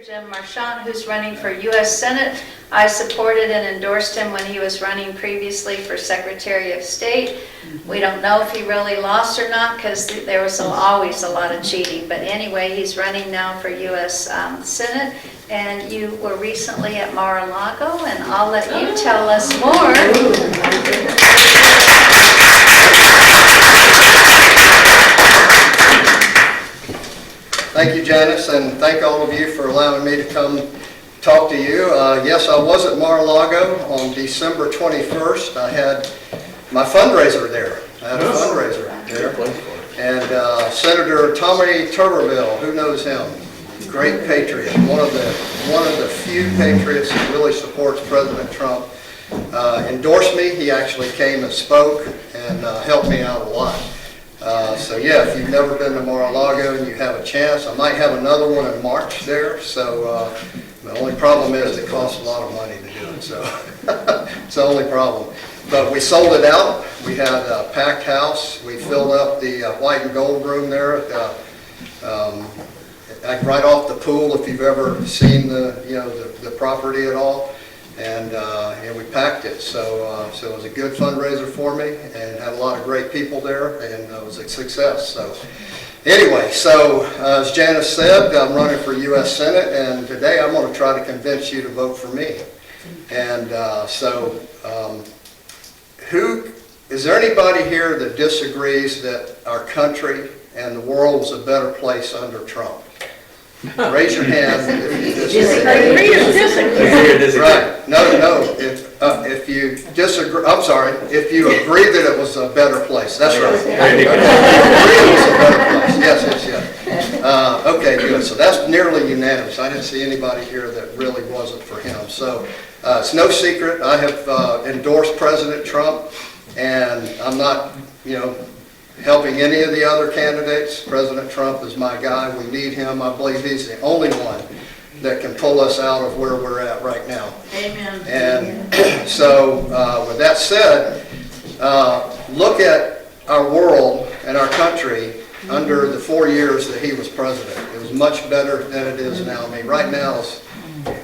Jim Marchand, who's running for U.S. Senate. I supported and endorsed him when he was running previously for Secretary of State. We don't know if he really lost or not because there was always a lot of cheating. But anyway, he's running now for U.S. Senate. And you were recently at Mar-a-Lago, and I'll let you tell us more. Thank you, Janice, and thank all of you for allowing me to come talk to you. Yes, I was at Mar-a-Lago on December 21st. I had my fundraiser there. I had a fundraiser there. And Senator Tommy Tuberville, who knows him? Great patriot, one of the few patriots that really supports President Trump, endorsed me. He actually came and spoke and helped me out a lot. So yeah, if you've never been to Mar-a-Lago and you have a chance, I might have another one in March there. So the only problem is it costs a lot of money to do it. So it's the only problem. But we sold it out. We had a packed house. We filled up the white and gold room there at right off the pool. If you've ever seen the property at all. And we packed it, so it was a good fundraiser for me, and had a lot of great people there, and it was a success. So anyway, so as Janice said, I'm running for U.S. Senate, and today I'm going to try to convince you to vote for me. And is there anybody here that disagrees that our country and the world was a better place under Trump? Raise your hand if you disagree. Agree or disagree? Right. No. If you disagree, I'm sorry. If you agree that it was a better place, that's right. Agree it was a better place. Yes. Okay, good. So that's nearly unanimous. I didn't see anybody here that really wasn't for him. So it's no secret. I have endorsed President Trump, and I'm not, helping any of the other candidates. President Trump is my guy. We need him. I believe he's the only one that can pull us out of where we're at right now. Amen. And so with that said, look at our world and our country under the 4 years that he was president. It was much better than it is now. I mean, right now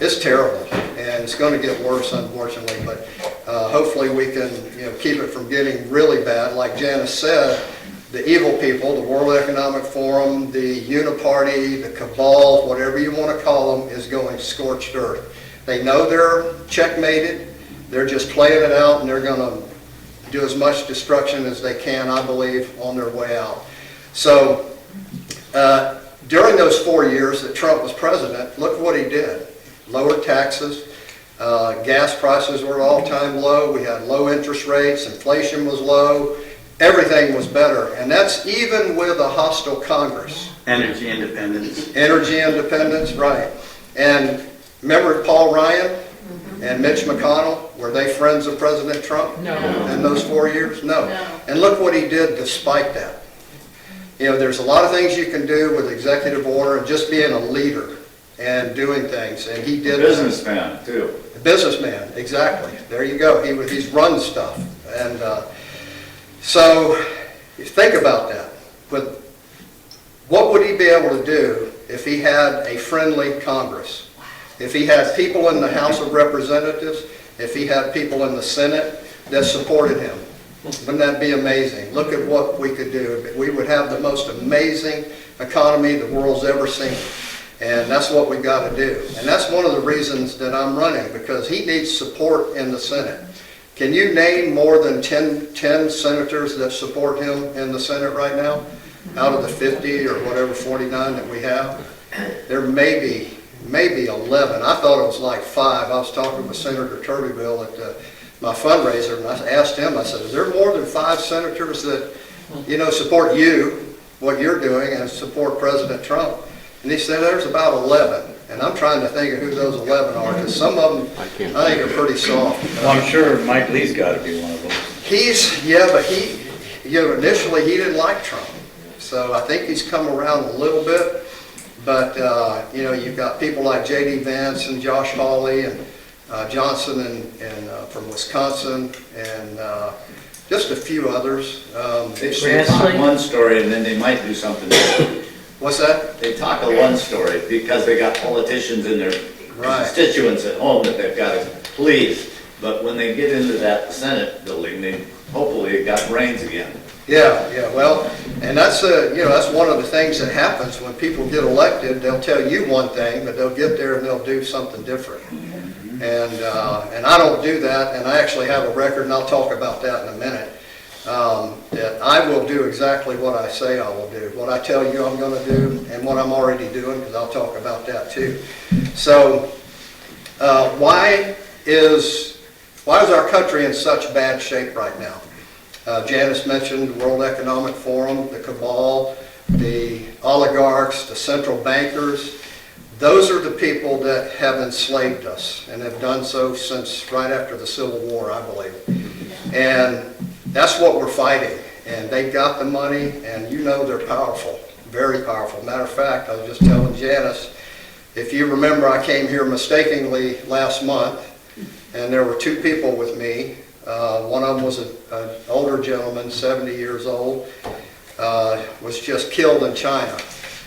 it's terrible, and it's going to get worse, unfortunately. But hopefully we can keep it from getting really bad. Like Janice said, the evil people, the World Economic Forum, the Uniparty, the cabal, whatever you want to call them, is going scorched earth. They know they're checkmated. They're just playing it out, and they're going to do as much destruction as they can, I believe, on their way out. So during those 4 years that Trump was president, look what he did. Lowered taxes. Gas prices were all-time low. We had low interest rates. Inflation was low. Everything was better, and that's even with a hostile Congress. Energy independence. Energy independence, right. And remember Paul Ryan and Mitch McConnell? Were they friends of President Trump? No. In those 4 years? No. And look what he did despite that. There's a lot of things you can do with executive order and just being a leader and doing things, and he did. Businessman, too. A businessman, exactly. There you go. He's run stuff. And so you think about that. But what would he be able to do if he had a friendly Congress? If he had people in the House of Representatives, if he had people in the Senate that supported him? Wouldn't that be amazing? Look at what we could do. We would have the most amazing economy the world's ever seen. And that's what we've got to do. And that's one of the reasons that I'm running, because he needs support in the Senate. Can you name more than 10 senators that support him in the Senate right now? Out of the 50 or whatever, 49 that we have? There may be 11. I thought it was like 5. I was talking with Senator Tuberville at my fundraiser, and I asked him, I said, is there more than 5 senators that, support you, what you're doing, and support President Trump? And he said, there's about 11. And I'm trying to think of who those 11 are, because some of them I think are pretty soft. Well, I'm sure Mike Lee's got to be one of them. But initially he didn't like Trump. So I think he's come around a little bit. But, you've got people like J.D. Vance and Josh Hawley and Johnson and from Wisconsin and just a few others. They say one story and then they might do something else. What's that? They talk a one story because they got politicians in their Right. constituents at home that they've got to please. But when they get into that Senate building, they hopefully got brains again. Yeah, well, and that's, that's one of the things that happens when people get elected. They'll tell you one thing, but they'll get there and they'll do something different. And I don't do that, and I actually have a record, and I'll talk about that in a minute, that I will do exactly what I say I will do, what I tell you I'm going to do, and what I'm already doing, because I'll talk about that too. So, why is our country in such bad shape right now? Janice mentioned the World Economic Forum, the cabal, the oligarchs, the central bankers. Those are the people that have enslaved us and have done so since right after the Civil War, I believe. And that's what we're fighting. And they got the money, and you know they're powerful, very powerful. Matter of fact, I was just telling Janice, if you remember, I came here mistakenly last month, and there were two people with me. One of them was an older gentleman, 70 years old, was just killed in China.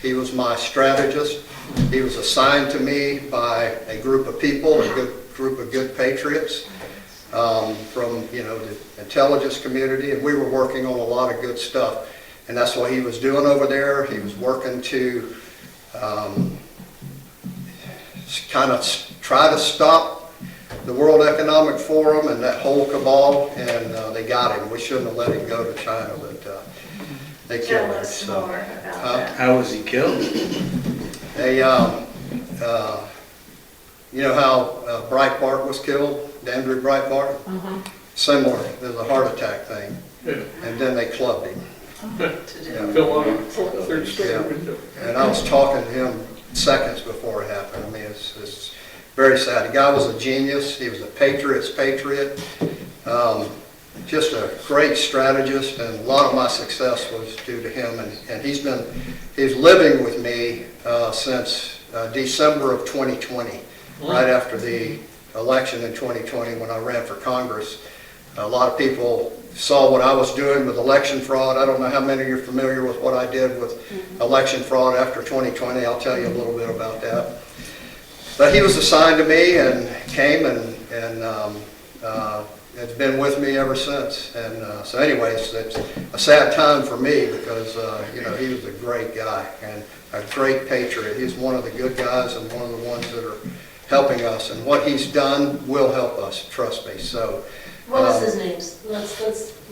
He was my strategist. He was assigned to me by a group of people, a good group of good patriots from the intelligence community, and we were working on a lot of good stuff. And that's what he was doing over there. He was working to kind of try to stop the World Economic Forum and that whole cabal, and they got him. We shouldn't have let him go to China, but they killed him. Tell us more about that. How was he killed? They, you know how Breitbart was killed, Andrew Breitbart? Similar, there's a heart attack thing, and then they clubbed him. Fell on a third story Yeah. window. And I was talking to him seconds before it happened. I mean, it's very sad. The guy was a genius. He was a Patriots patriot. Just a great strategist, and a lot of my success was due to him. And he's living with me since December of 2020, right after the election in 2020 when I ran for Congress. A lot of people saw what I was doing with election fraud. I don't know how many of you are familiar with what I did with election fraud after 2020. I'll tell you a little bit about that. But he was assigned to me and came and it's been with me ever since. And so anyways, it's a sad time for me because, he was a great guy and a great patriot. He's one of the good guys and one of the ones that are helping us. And what he's done will help us, trust me. So, What was his name?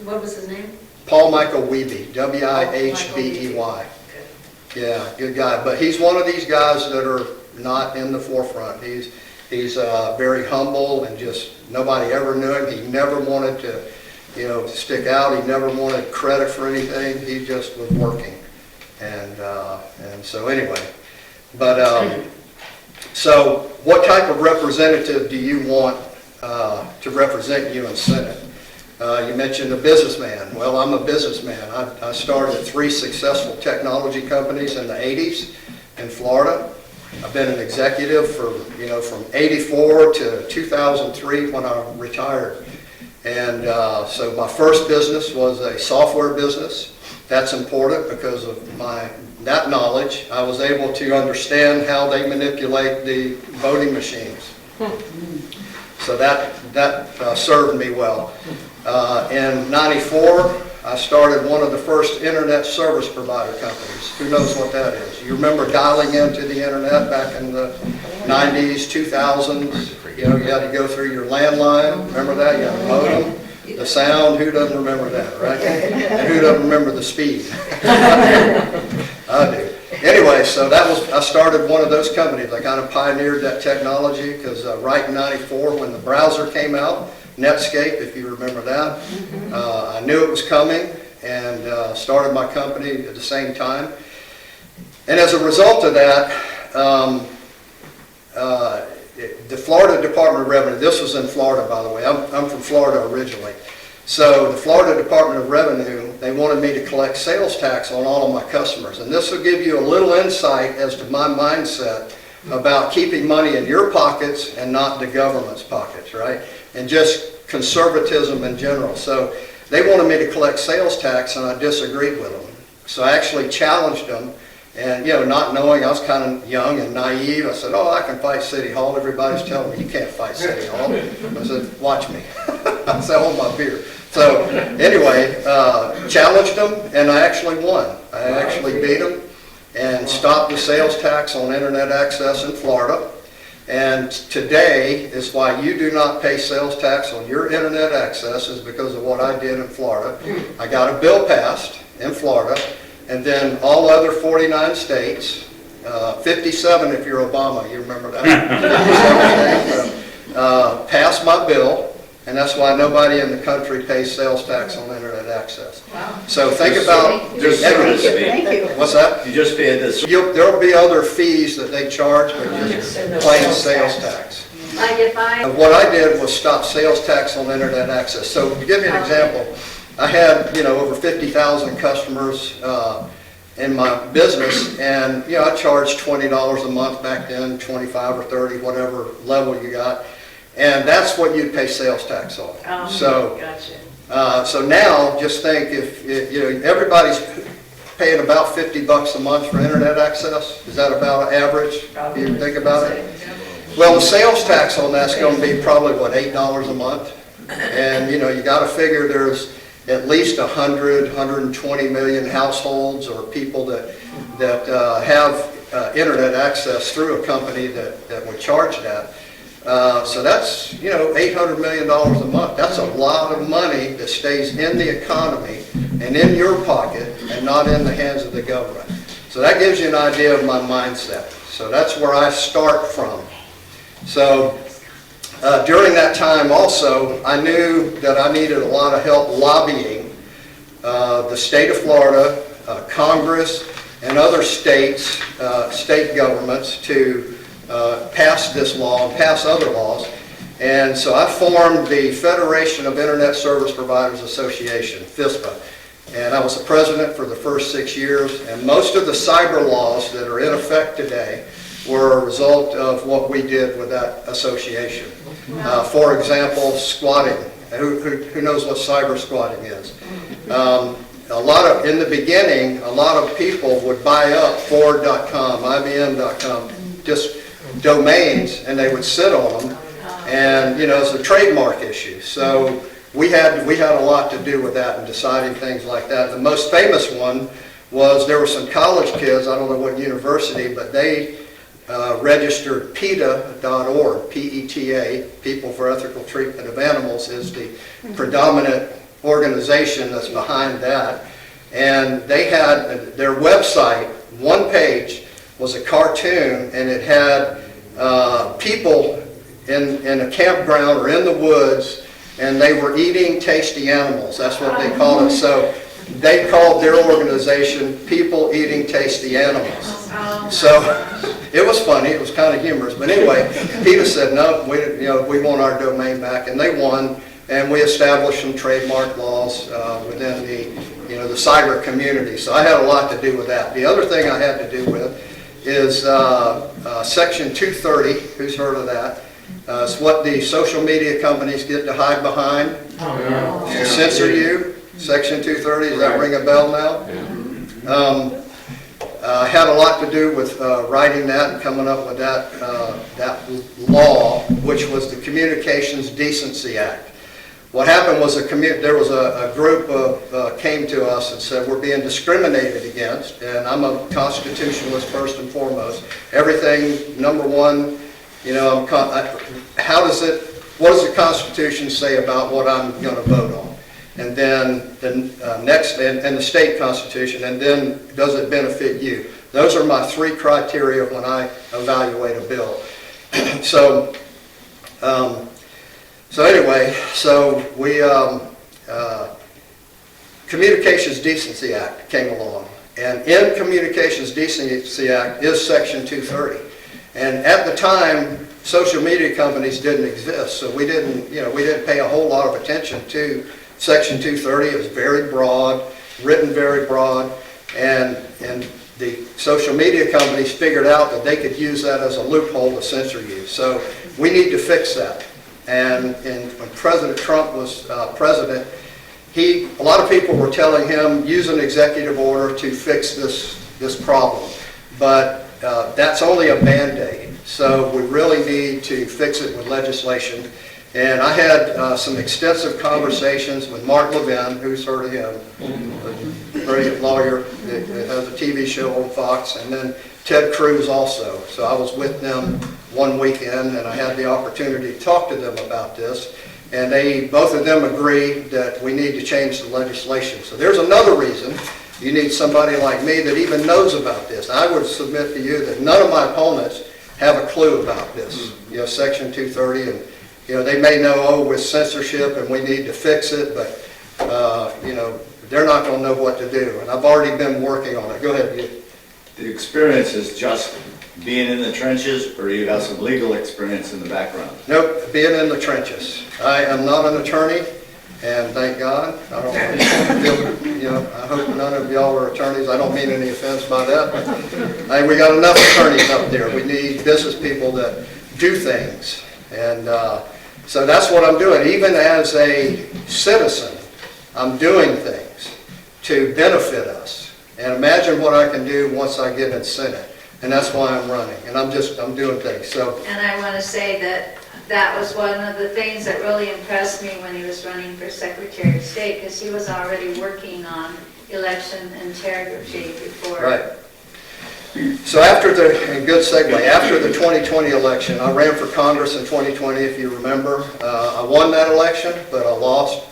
What was his name? Paul Michael Wiebe, W-I-H-B-E-Y. Yeah, good guy. But he's one of these guys that are not in the forefront. He's very humble and just nobody ever knew him. He never wanted to, stick out. He never wanted credit for anything. He just was working. And so anyway, but so what type of representative do you want to represent you in Senate? You mentioned a businessman. Well, I'm a businessman. I started 3 successful technology companies in the 80s in Florida. I've been an executive for, from 84 to 2003 when I retired. And so my first business was a software business. That's important because of that knowledge. I was able to understand how they manipulate the voting machines. So that served me well. In '94, I started one of the first internet service provider companies. Who knows what that is? You remember dialing into the internet back in the 90s, 2000s? You had to go through your landline. Remember that? You had a modem. The sound, who doesn't remember that, right? And who doesn't remember the speed? I do. Anyway, so I started one of those companies. I kind of pioneered that technology because right in '94 when the browser came out, Netscape, if you remember that, I knew it was coming and started my company at the same time. And as a result of that, the Florida Department of Revenue, this was in Florida, by the way. I'm from Florida originally. So the Florida Department of Revenue, they wanted me to collect sales tax on all of my customers. And this will give you a little insight as to my mindset about keeping money in your pockets and not the government's pockets, right? And just conservatism in general. So they wanted me to collect sales tax and I disagreed with them. So I actually challenged them And, not knowing, I was kind of young and naive. I said, oh, I can fight City Hall. Everybody's telling me you can't fight City Hall. I said, watch me. I said, hold my beer. So anyway, challenged them, and I actually won. I actually beat them and stopped the sales tax on internet access in Florida. And today is why you do not pay sales tax on your internet access is because of what I did in Florida. I got a bill passed in Florida, and then all other 49 states, 57 if you're Obama, you remember that? 57 states, passed my bill, and that's why nobody in the country pays sales tax on internet access. Wow. So think about Just everything. Thank you. What's that? You just paid this. There'll be other fees that they charge, but just plain sales tax. Like if I, And what I did was stop sales tax on internet access. So to give you an example, I had, over 50,000 customers in my business, and, I charged $20 a month back then, 25 or 30, whatever level you got. And that's what you'd pay sales tax on. So, Gotcha. so now just think if everybody's paying about $50 a month for internet access. Is that about average? You think about it? Well, the sales tax on that's going to be probably what, $8 a month, and you got to figure there's at least 120 million households or people that have internet access through a company that would charge that. So that's, $800 million a month. That's a lot of money that stays in the economy and in your pocket and not in the hands of the government. So that gives you an idea of my mindset. So that's where I start from. So during that time also, I knew that I needed a lot of help lobbying the state of Florida, Congress, and other states, state governments to pass this law and pass other laws. And so I formed the Federation of Internet Service Providers Association, FISPA. And I was the president for the first 6 years. And most of the cyber laws that are in effect today were a result of what we did with that association. For example, squatting. Who knows what cyber squatting is? In the beginning, a lot of people would buy up Ford.com, IBM.com, just domains, and they would sit on them, and it's a trademark issue. So we had a lot to do with that and deciding things like that. The most famous one was there were some college kids, I don't know what university, but they registered PETA.org, P-E-T-A, People for Ethical Treatment of Animals, is the predominant organization that's behind that. And they had their website, one page was a cartoon, and it had people in a campground or in the woods, and they were eating tasty animals. That's what they called it. So they called their organization People Eating Tasty Animals. So it was funny. It was kind of humorous. But anyway, PETA said, no, we want our domain back, and they won. And we established some trademark laws within the cyber community. So I had a lot to do with that. The other thing I had to do with is Section 230. Who's heard of that? It's what the social media companies get to hide behind to censor you. Section 230, does that ring a bell now? I had a lot to do with writing that and coming up with that law, which was the Communications Decency Act. What happened was there was a group came to us and said we're being discriminated against, and I'm a constitutionalist first and foremost. Everything, number one, what does the Constitution say about what I'm going to vote on? And then the next, and the state constitution, and then does it benefit you? Those are my three criteria when I evaluate a bill. So anyway, we Communications Decency Act came along, and in Communications Decency Act is Section 230. And at the time, social media companies didn't exist, so we didn't pay a whole lot of attention to Section 230. It was very broad, written very broad, and the social media companies figured out that they could use that as a loophole to censor you. So we need to fix that. And when President Trump was president, a lot of people were telling him, use an executive order to fix this problem. but that's only a Band-Aid. So we really need to fix it with legislation. And I had some extensive conversations with Mark Levin, who's heard of him, a brilliant lawyer that has a TV show on Fox, and then Ted Cruz also. So I was with them one weekend, and I had the opportunity to talk to them about this. And both of them agree that we need to change the legislation. So there's another reason you need somebody like me that even knows about this. I would submit to you that none of my opponents have a clue about this, Section 230, and they may know, with censorship and we need to fix it, but they're not going to know what to do. And I've already been working on it. Go ahead, you. The experience is just being in the trenches, or you have some legal experience in the background? Nope, being in the trenches. I am not an attorney, and thank God. I don't feel, I hope none of y'all are attorneys. I don't mean any offense by that, but we got enough attorneys up there. We need business people that do things, and so that's what I'm doing. Even as a citizen, I'm doing things to benefit us. And imagine what I can do once I get in Senate. And that's why I'm running. And I'm doing things. So. And I want to say that was one of the things that really impressed me when he was running for Secretary of State, because he was already working on election integrity before. Right. So and good segue, after the 2020 election, I ran for Congress in 2020, if you remember. I won that election, but I lost,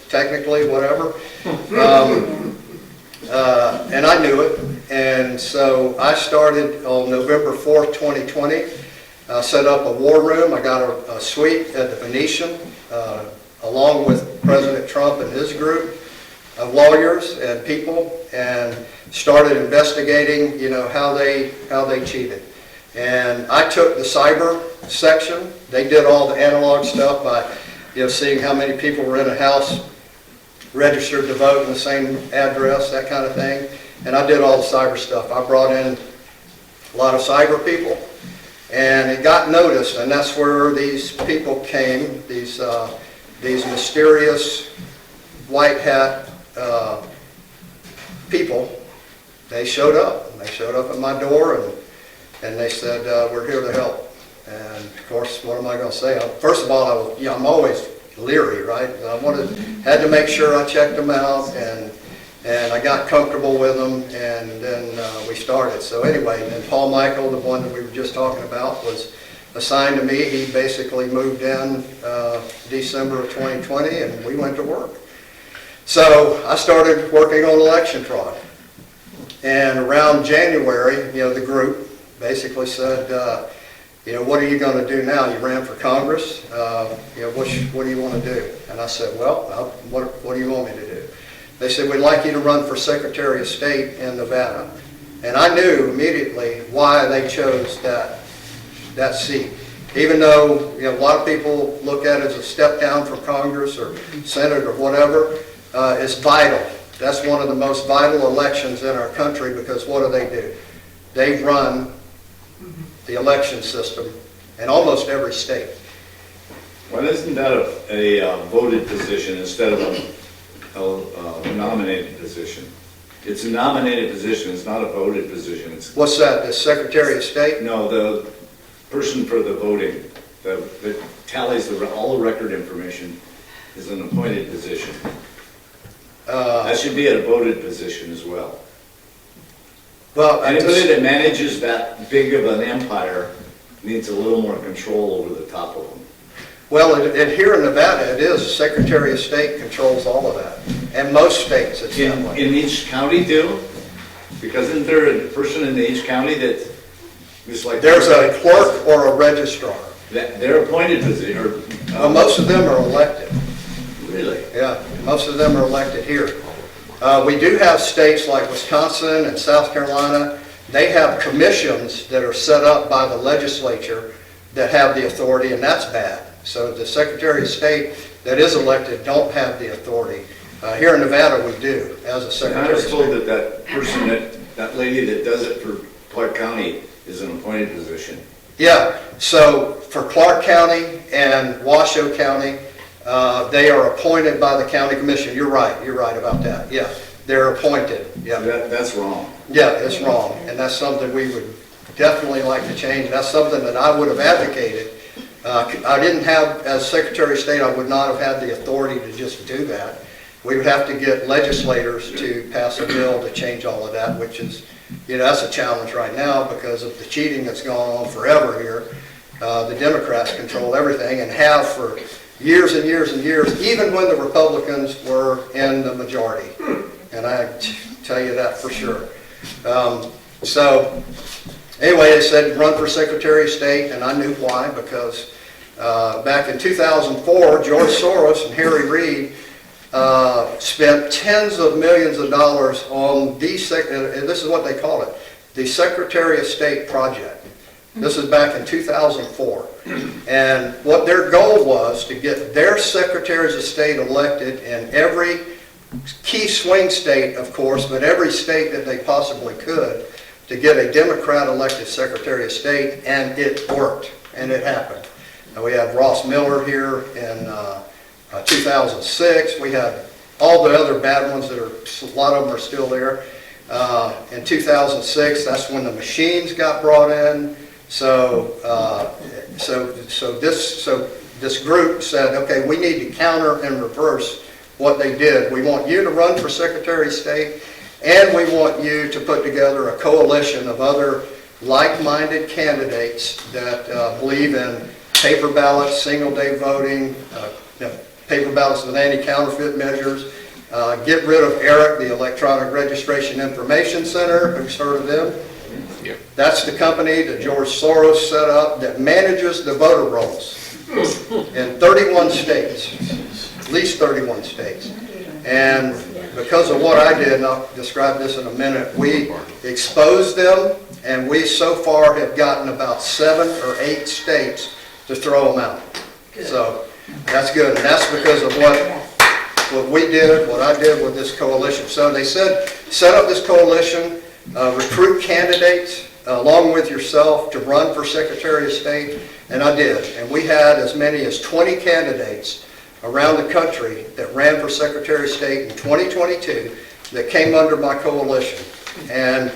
technically, whatever. And I knew it. And so I started on November 4th, 2020, set up a war room. I got a suite at the Venetian, along with President Trump and his group of lawyers and people, and started investigating, how they cheated. And I took the cyber section. They did all the analog stuff by, seeing how many people were in a house registered to vote in the same address, that kind of thing. And I did all the cyber stuff. I brought in a lot of cyber people, and it got noticed, and that's where these people came, these mysterious white hat people. They showed up. They showed up at my door, and they said, we're here to help. And of course, what am I going to say? First of all, I'm always leery, right? Had to make sure I checked them out, and I got comfortable with them, and then we started. So anyway, and then Paul Michael, the one that we were just talking about, was assigned to me. He basically moved in December of 2020, and we went to work. So I started working on election fraud. And around January, the group basically said, what are you going to do now? You ran for Congress. What do you want to do? And I said, well, what do you want me to do? They said, we'd like you to run for Secretary of State in Nevada. And I knew immediately why they chose that seat. Even though a lot of people look at it as a step down from Congress or Senate or whatever, it's vital. That's one of the most vital elections in our country, because what do? They run the election system in almost every state. Why isn't that a voted position instead of a nominated position? It's a nominated position, it's not a voted position. What's that, the Secretary of State? No, the person for the voting, that tallies all the record information, is an appointed position. That should be a voted position as well. Well, anybody that manages that big of an empire needs a little more control over the top of them. Well, here in Nevada, it is. Secretary of State controls all of that. And most states, it's that way. In each county do? Because isn't there a person in each county that is like... There's a clerk or a registrar. They're appointed position. Well, most of them are elected. Really? Yeah, most of them are elected here. We do have states like Wisconsin and South Carolina. They have commissions that are set up by the legislature that have the authority, and that's bad. So the Secretary of State that is elected don't have the authority. Here in Nevada, we do, as a Secretary of State. I was told that person, that lady that does it for Clark County is an appointed position. Yeah, so for Clark County and Washoe County, they are appointed by the county commission. You're right about that, yeah. They're appointed, yeah. That's wrong. Yeah, it's wrong, and that's something we would definitely like to change. That's something that I would have advocated. I didn't have, as Secretary of State, I would not have had the authority to just do that. We would have to get legislators to pass a bill to change all of that, which is, that's a challenge right now because of the cheating that's gone on forever here. The Democrats control everything and have for years and years and years, even when the Republicans were in the majority. And I tell you that for sure. So anyway, they said run for Secretary of State, and I knew why, because back in 2004, George Soros and Harry Reid spent tens of millions of dollars on this is what they call it, the Secretary of State project. This is back in 2004. And what their goal was to get their Secretaries of State elected in every key swing state, of course, but every state that they possibly could, to get a Democrat elected Secretary of State, and it worked, and it happened. And we had Ross Miller here in 2006. We had all the other bad ones that a lot of them are still there. In 2006, that's when the machines got brought in. So this group said, okay, we need to counter and reverse what they did. We want you to run for Secretary of State, and we want you to put together a coalition of other like-minded candidates that believe in paper ballots, single-day voting, paper ballots with anti-counterfeit measures. Get rid of ERIC, the Electronic Registration Information Center. Who's heard of them? Yep. That's the company that George Soros set up that manages the voter rolls in 31 states, at least 31 states. And because of what I did, and I'll describe this in a minute, we exposed them, and we so far have gotten about 7 or 8 states to throw them out. So that's good, and that's because of what we did, what I did with this coalition. So they said, set up this coalition, recruit candidates along with yourself to run for Secretary of State, and I did. And we had as many as 20 candidates around the country that ran for Secretary of State in 2022 that came under my coalition. And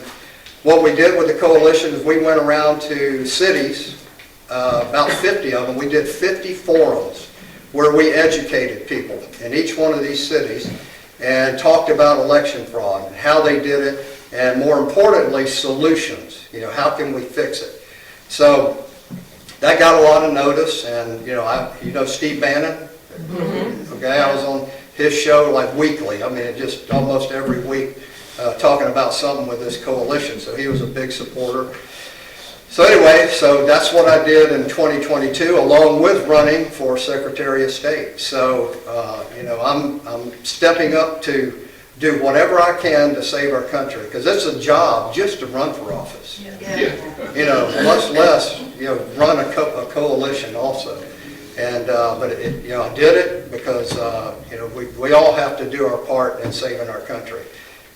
what we did with the coalition is we went around to cities, about 50 of them. We did 50 forums where we educated people in each one of these cities and talked about election fraud and how they did it, and more importantly, solutions. How can we fix it? So that got a lot of notice, and Steve Bannon. Okay, I was on his show like weekly. I mean, just almost every week, talking about something with this coalition. So he was a big supporter. So anyway, so that's what I did in 2022, along with running for Secretary of State. So I'm stepping up to do whatever I can to save our country, because it's a job just to run for office. Much less run a coalition also. And but I did it because we all have to do our part in saving our country,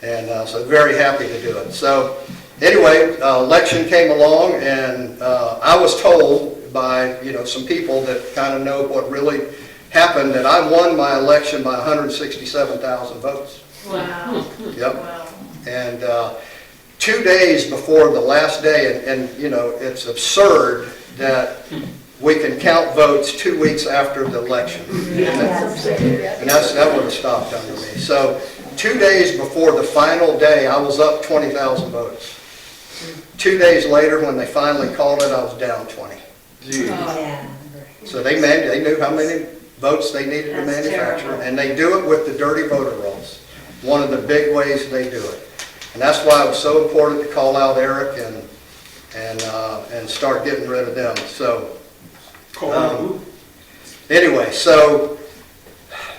and so very happy to do it. So anyway, election came along, and I was told by some people that kind of know what really happened that I won my election by 167,000 votes. Wow. Yep. Wow. And 2 days before the last day, and it's absurd that we can count votes 2 weeks after the election. And that would have stopped under me. So 2 days before the final day, I was up 20,000 votes. 2 days later, when they finally called it, I was down 20. So they knew how many votes they needed to manufacture, and they do it with the dirty voter rolls. One of the big ways they do it. And that's why it was so important to call out Eric and start getting rid of them. So anyway, so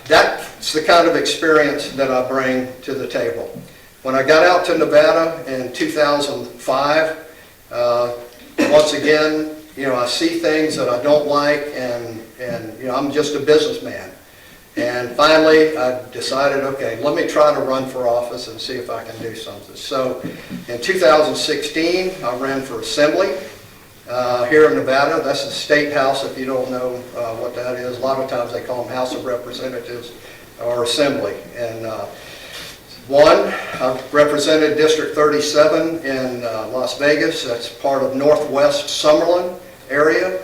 that's the kind of experience that I bring to the table. When I got out to Nevada in 2005, once again, I see things that I don't like, and I'm just a businessman. And finally, I decided, okay, let me try to run for office and see if I can do something. So in 2016, I ran for Assembly here in Nevada. That's the State House, if you don't know what that is. A lot of times they call them House of Representatives or Assembly. And One, I've represented District 37 in Las Vegas. That's part of Northwest Summerlin area.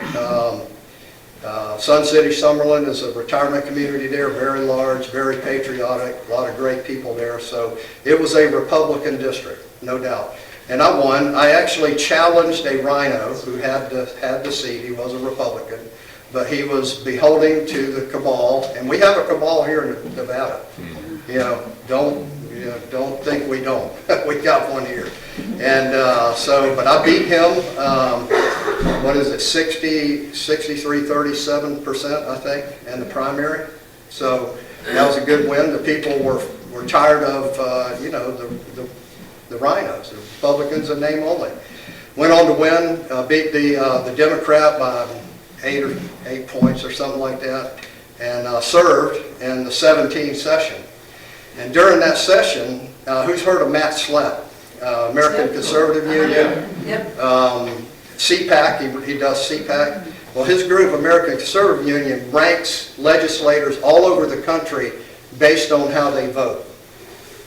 Sun City, Summerlin is a retirement community there, very large, very patriotic, a lot of great people there. So it was a Republican district, no doubt. And I won. I actually challenged a rhino who had the seat. He was a Republican, but he was beholding to the cabal. And we have a cabal here in Nevada. You know, don't think we don't. We got one here. And but I beat him, what is it, 63-37%, I think, in the primary. So that was a good win. The people were tired of, the rhinos, the Republicans in name only. Went on to win, beat the Democrat by 8 points or something like that, and served in the 17th session. And during that session, who's heard of Matt Slatt, American Conservative Union? Yep. CPAC, he does CPAC. Well, his group, American Conservative Union, ranks legislators all over the country based on how they vote.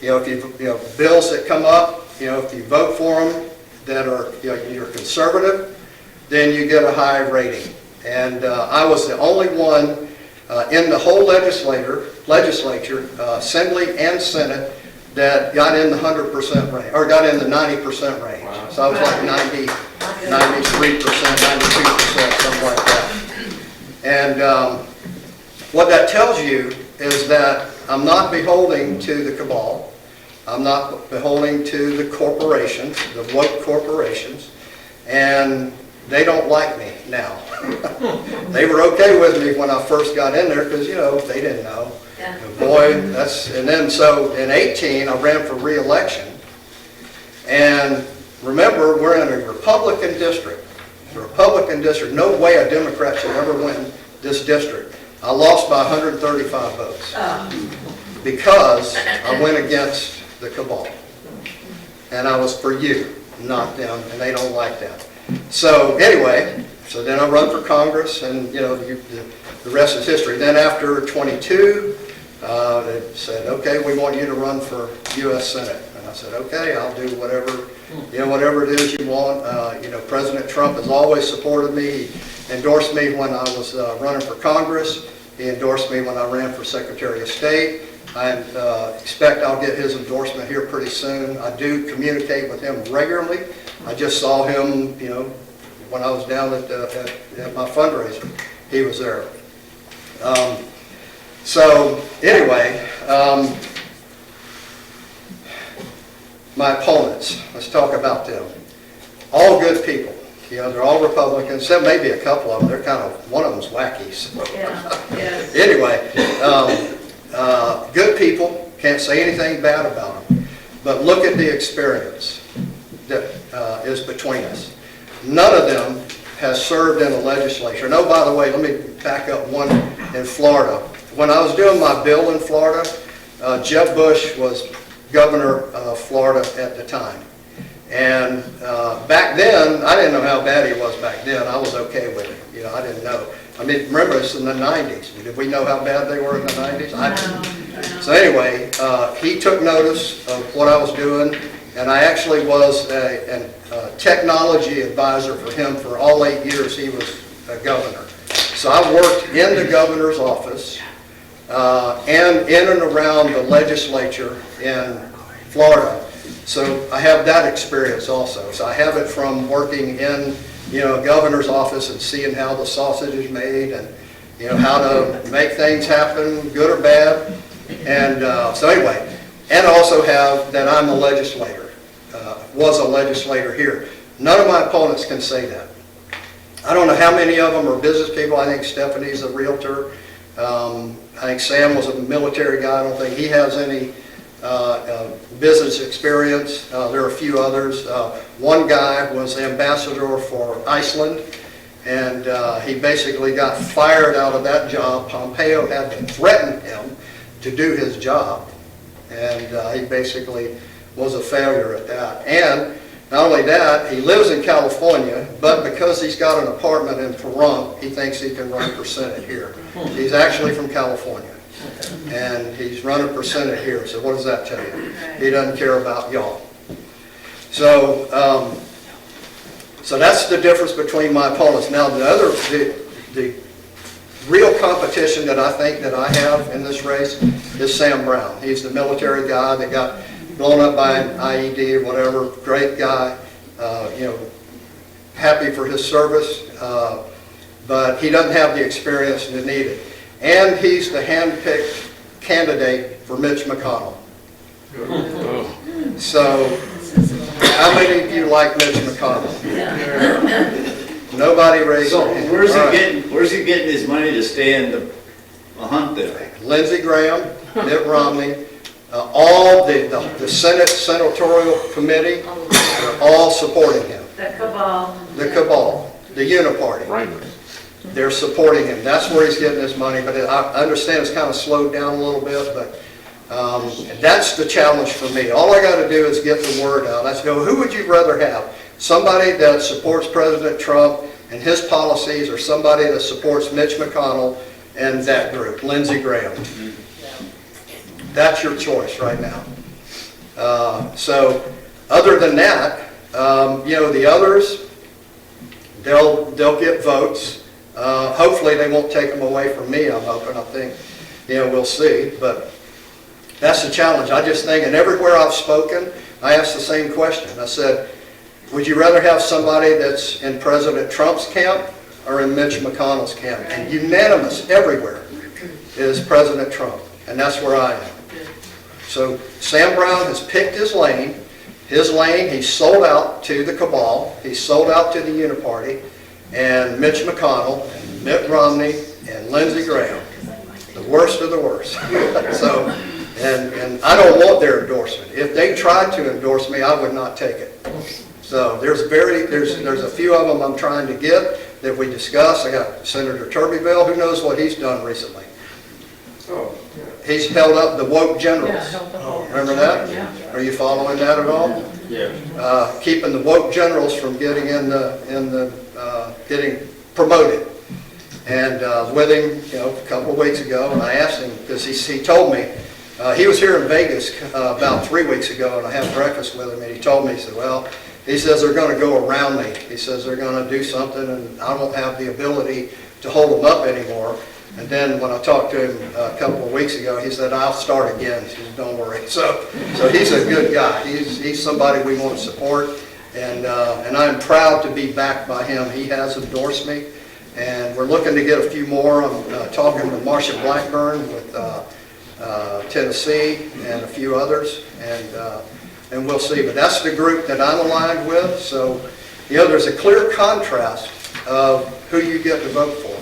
You know, if bills that come up, if you vote for them that are, you're conservative, then you get a high rating. And I was the only one in the whole legislature, Assembly and Senate, that got in the 100% range, or got in the 90% range. Wow. So I was like 90, 93%, 92%, something like that. And what that tells you is that I'm not beholding to the cabal. I'm not beholding to the corporations, the woke corporations, and they don't like me now. They were okay with me when I first got in there because, they didn't know. Yeah. Boy, and then so in 18, I ran for re-election. And remember, we're in a Republican district. It's a Republican district. No way a Democrat should ever win this district. I lost by 135 votes because I went against the cabal. And I was for you, not them, and they don't like that. So anyway, so then I run for Congress, and the rest is history. Then after 22, they said, okay, we want you to run for U.S. Senate. And I said, okay, I'll do whatever it is you want. President Trump has always supported me. He endorsed me when I was running for Congress. He endorsed me when I ran for Secretary of State. I expect I'll get his endorsement here pretty soon. I do communicate with him regularly. I just saw him, when I was down at my fundraiser. He was there. So anyway, my opponents, let's talk about them. All good people. They're all Republicans, except maybe a couple of them. They're one of them's wacky. So. Yeah. Yes. Anyway, good people, can't say anything bad about them. But look at the experience that is between us. None of them has served in the legislature. No, by the way, let me back up one in Florida. When I was doing my bill in Florida, Jeb Bush was governor of Florida at the time. And back then, I didn't know how bad he was back then. I was okay with it. I didn't know. I mean, remember, it's in the 90s. Did we know how bad they were in the 90s? I didn't. No. So anyway, he took notice of what I was doing, and I actually was a technology advisor for him for all 8 years he was a governor. So I worked in the governor's office and in and around the legislature in Florida. So I have that experience also. So I have it from working in a governor's office and seeing how the sausage is made and how to make things happen, good or bad. And so anyway, and also have that I'm a legislator, was a legislator here. None of my opponents can say that. I don't know how many of them are business people. I think Stephanie's a realtor. I think Sam was a military guy. I don't think he has any business experience. There are a few others. One guy was ambassador for Iceland, and he basically got fired out of that job. Pompeo had to threaten him to do his job, and he basically was a failure at that. And not only that, he lives in California, but because he's got an apartment in Pahrump, he thinks he can run for Senate here. He's actually from California. And he's running for Senate here, so what does that tell you? He doesn't care about y'all. So, so that's the difference between my opponents. Now, the real competition that I think that I have in this race is Sam Brown. He's the military guy that got blown up by an IED or whatever. Great guy, happy for his service, but he doesn't have the experience needed. And he's the hand-picked candidate for Mitch McConnell. So, how many of you like Mitch McConnell? Nobody raised So their hand. where's he getting his money to stay in the hunt there? Lindsey Graham, Mitt Romney, all the Senate Senatorial Committee are all supporting him. The cabal. The cabal, the uniparty. They're supporting him. That's where he's getting his money, but I understand it's kind of slowed down a little bit, but that's the challenge for me. All I got to do is get the word out. Let's go, who would you rather have? Somebody that supports President Trump and his policies, or somebody that supports Mitch McConnell and that group, Lindsey Graham? That's your choice right now. So other than that, the others, they'll get votes. Hopefully they won't take them away from me, I'm hoping. I think, we'll see. But that's the challenge. I just think, and everywhere I've spoken, I asked the same question. I said, would you rather have somebody that's in President Trump's camp or in Mitch McConnell's camp? And unanimous everywhere is President Trump. And that's where I am. So Sam Brown has picked his lane. His lane, he's sold out to the cabal. He's sold out to the uniparty. And Mitch McConnell, and Mitt Romney, and Lindsey Graham, the worst of the worst. So, and I don't want their endorsement. If they tried to endorse me, I would not take it. So there's a few of them I'm trying to get that we discuss. I got Senator Turbeville. Who knows what he's done recently? He's held up the woke generals. Remember that? Yeah. Are you following that at all? Yeah. Keeping the woke generals from getting getting promoted. And with him, a couple of weeks ago, and I asked him, because he told me, he was here in Vegas about 3 weeks ago, and I had breakfast with him, and he told me, he said, he says they're going to go around me. He says they're going to do something, and I don't have the ability to hold them up anymore. And then when I talked to him a couple of weeks ago, he said, I'll start again. He said, don't worry. So he's a good guy. He's somebody we want to support, and I'm proud to be backed by him. He has endorsed me, and we're looking to get a few more. I'm talking to Marsha Blackburn with Tennessee and a few others, and we'll see. But that's the group that I'm aligned with. So, there's a clear contrast of who you get to vote for.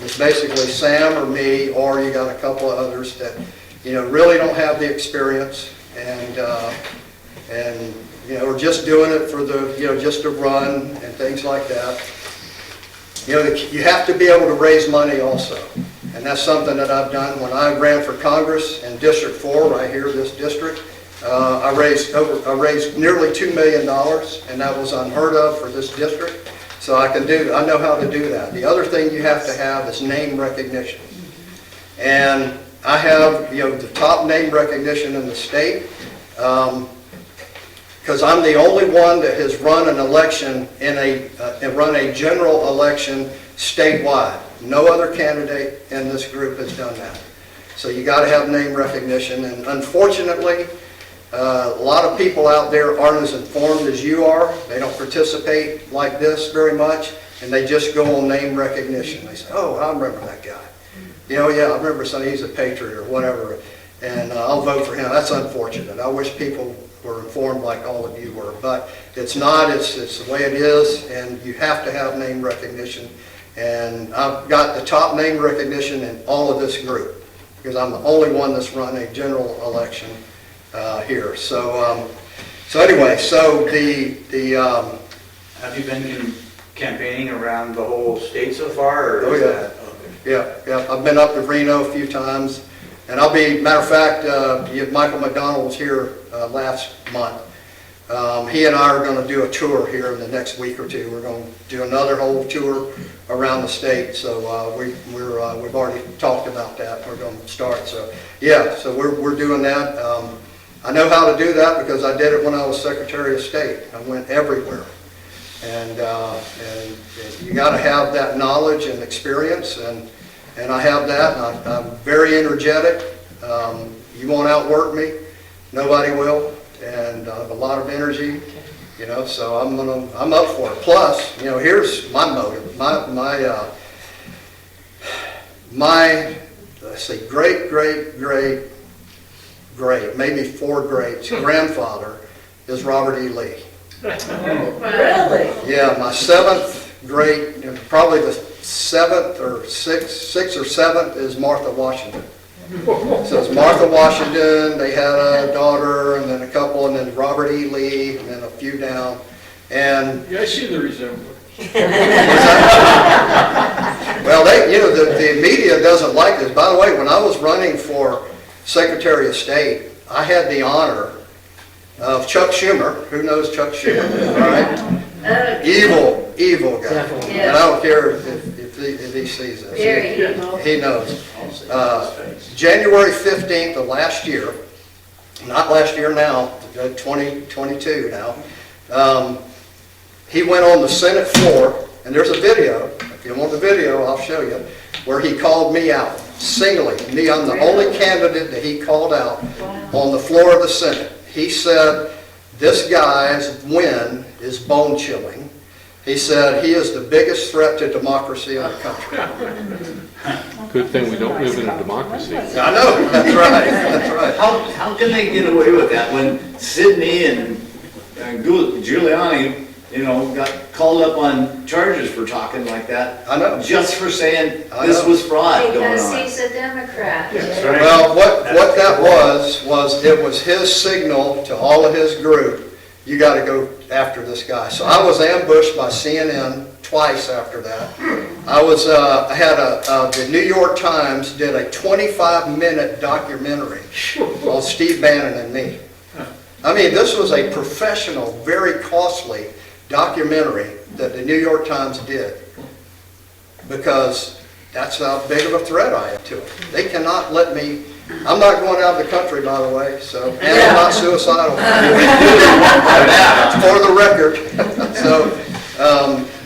It's basically Sam or me, or you got a couple of others that, really don't have the experience and are just doing it for the, just to run and things like that. You have to be able to raise money also. And that's something that I've done. When I ran for Congress in District 4, right here, this district, I raised nearly $2 million, and that was unheard of for this district. So I know how to do that. The other thing you have to have is name recognition. And I have, the top name recognition in the state, because I'm the only one that has run an election run a general election statewide. No other candidate in this group has done that. So you got to have name recognition, and unfortunately, a lot of people out there aren't as informed as you are. They don't participate like this very much, and they just go on name recognition. They say, oh, I remember that guy. Yeah, I remember saying he's a patriot or whatever, and I'll vote for him. That's unfortunate. I wish people were informed like all of you were, but it's not. It's the way it is, and you have to have name recognition. And I've got the top name recognition in all of this group, because I'm the only one that's run a general election here. So anyway, Have you been campaigning around the whole state so far? Or oh, is yeah. that, okay. Yeah. I've been up to Reno a few times, and matter of fact, Michael McDonald was here last month, He and I are going to do a tour here in the next week or two. We're going to do another whole tour around the state. So we've already talked about that. We're going to start. So yeah, so we're doing that. I know how to do that because I did it when I was Secretary of State. I went everywhere. And you got to have that knowledge and experience, and I have that, and I'm very energetic. You won't outwork me, nobody will, and I have a lot of energy, you know. So I'm up for it. Plus, you know, here's my motive. My let's see, great, maybe 4 greats grandfather is Robert E. Lee. Really? Yeah, my 7th great, probably the 7th or 6th or 7th is Martha Washington. So it's Martha Washington, they had a daughter, and then a couple, and then Robert E. Lee, and then a few down. And Yeah, I see the resemblance. well, the media doesn't like this. By the way, when I was running for Secretary of State, I had the honor of Chuck Schumer. Who knows Chuck Schumer? All right, evil guy. Definitely. And I don't care if he sees this. Very evil. He knows. January 15th of last year, not last year now, 2022 now, he went on the Senate floor, and there's a video. If you want the video, I'll show you, where he called me out, singly. Me, I'm the only candidate that he called out on the floor of the Senate. He said, this guy's win is bone-chilling. He said he is the biggest threat to democracy in the country. Good thing we don't live in a democracy. I know, that's right, that's right. How can they get away with that when Sidney and Giuliani, you know, got called up on charges for talking like that? I know. Just for saying I this know. was fraud going Because on. he's a Democrat. That's right. Well, what that was it was his signal to all of his group, you got to go after this guy. So I was ambushed by CNN twice after that. The New York Times did a 25-minute documentary on Steve Bannon and me. I mean, this was a professional, very costly documentary that the New York Times did, because that's how big of a threat I am to them. They cannot let me. I'm not going out of the country, by the way, so, and I'm not suicidal. For the record. So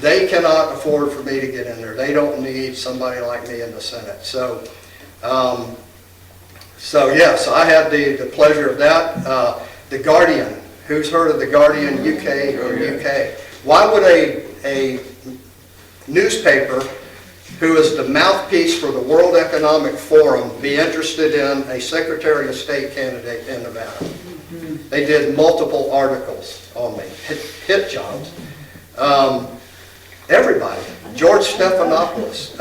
they cannot afford for me to get in there. They don't need somebody like me in the Senate. So yes, I had the pleasure of that. The Guardian. Who's heard of the Guardian UK or UK? Why would a newspaper who is the mouthpiece for the World Economic Forum be interested in a Secretary of State candidate in Nevada? They did multiple articles on me, hit jobs. Everybody. George Stephanopoulos,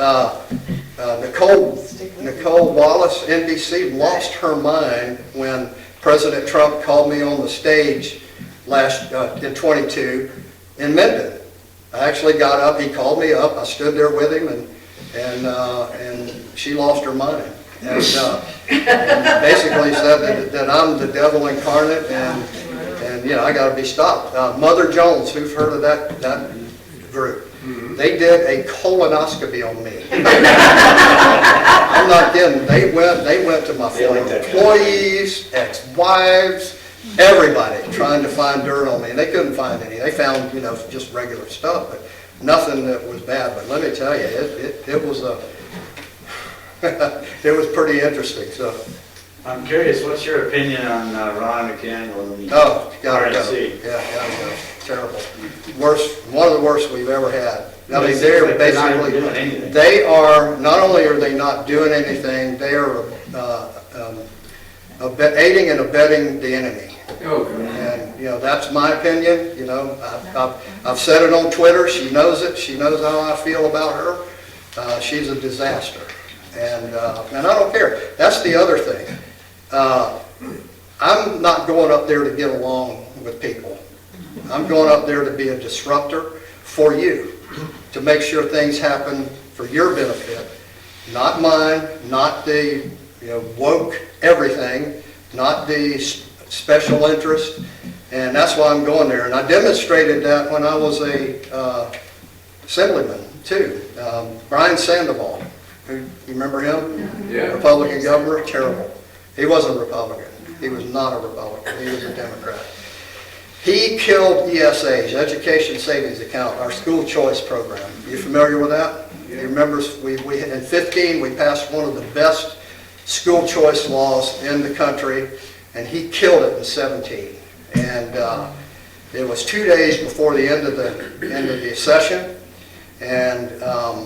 Nicole Wallace, NBC, lost her mind when President Trump called me on the stage in 22 in Minden. I actually got up, he called me up, I stood there with him, and she lost her mind. And basically said that I'm the devil incarnate, and I got to be stopped. Mother Jones, who've heard of that group? They did a colonoscopy on me. I'm not kidding. They went to my former employees, ex-wives, everybody trying to find dirt on me, and they couldn't find any. They found, just regular stuff, but nothing that was bad. But let me tell you, it was it was pretty interesting. So I'm curious, what's your opinion on Ron McDaniel and the gotta go. RNC? Yeah, gotta go. Terrible. Worst, one of the worst we've ever had. I mean, they're Like they're not even basically, doing anything. they are, not only are they not doing anything, they are aiding and abetting the enemy. And, that's my opinion. I've said it on Twitter. She knows it. She knows how I feel about her. She's a disaster. And I don't care. That's the other thing. I'm not going up there to get along with people. I'm going up there to be a disruptor for you, to make sure things happen for your benefit, not mine, not the woke everything, not the special interest. And that's why I'm going there. And I demonstrated that when I was a assemblyman too. Brian Sandoval, you remember him? Yeah. Republican governor, terrible. He wasn't a Republican. He was not a Republican. He was a Democrat. He killed ESAs, Education Savings Account, our school choice program. You familiar with that? You remember, in 15, we passed one of the best school choice laws in the country, and he killed it in 17. And it was 2 days before the end of the session, and I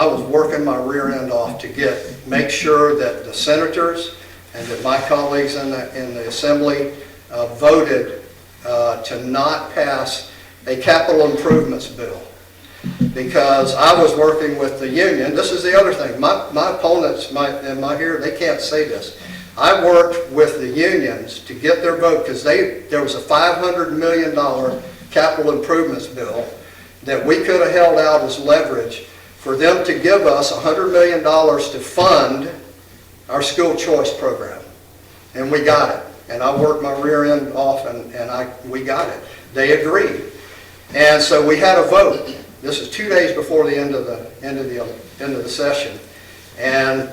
was working my rear end off to make sure that the senators and that my colleagues in the assembly voted to not pass a capital improvements bill, because I was working with the union. This is the other thing. My opponents here, they can't say this. I worked with the unions to get their vote, because there was a $500 million capital improvements bill that we could have held out as leverage for them to give us $100 million to fund our school choice program. And we got it. And I worked my rear end off, and we got it. They agreed. And so we had a vote. This is 2 days before the end of the session. And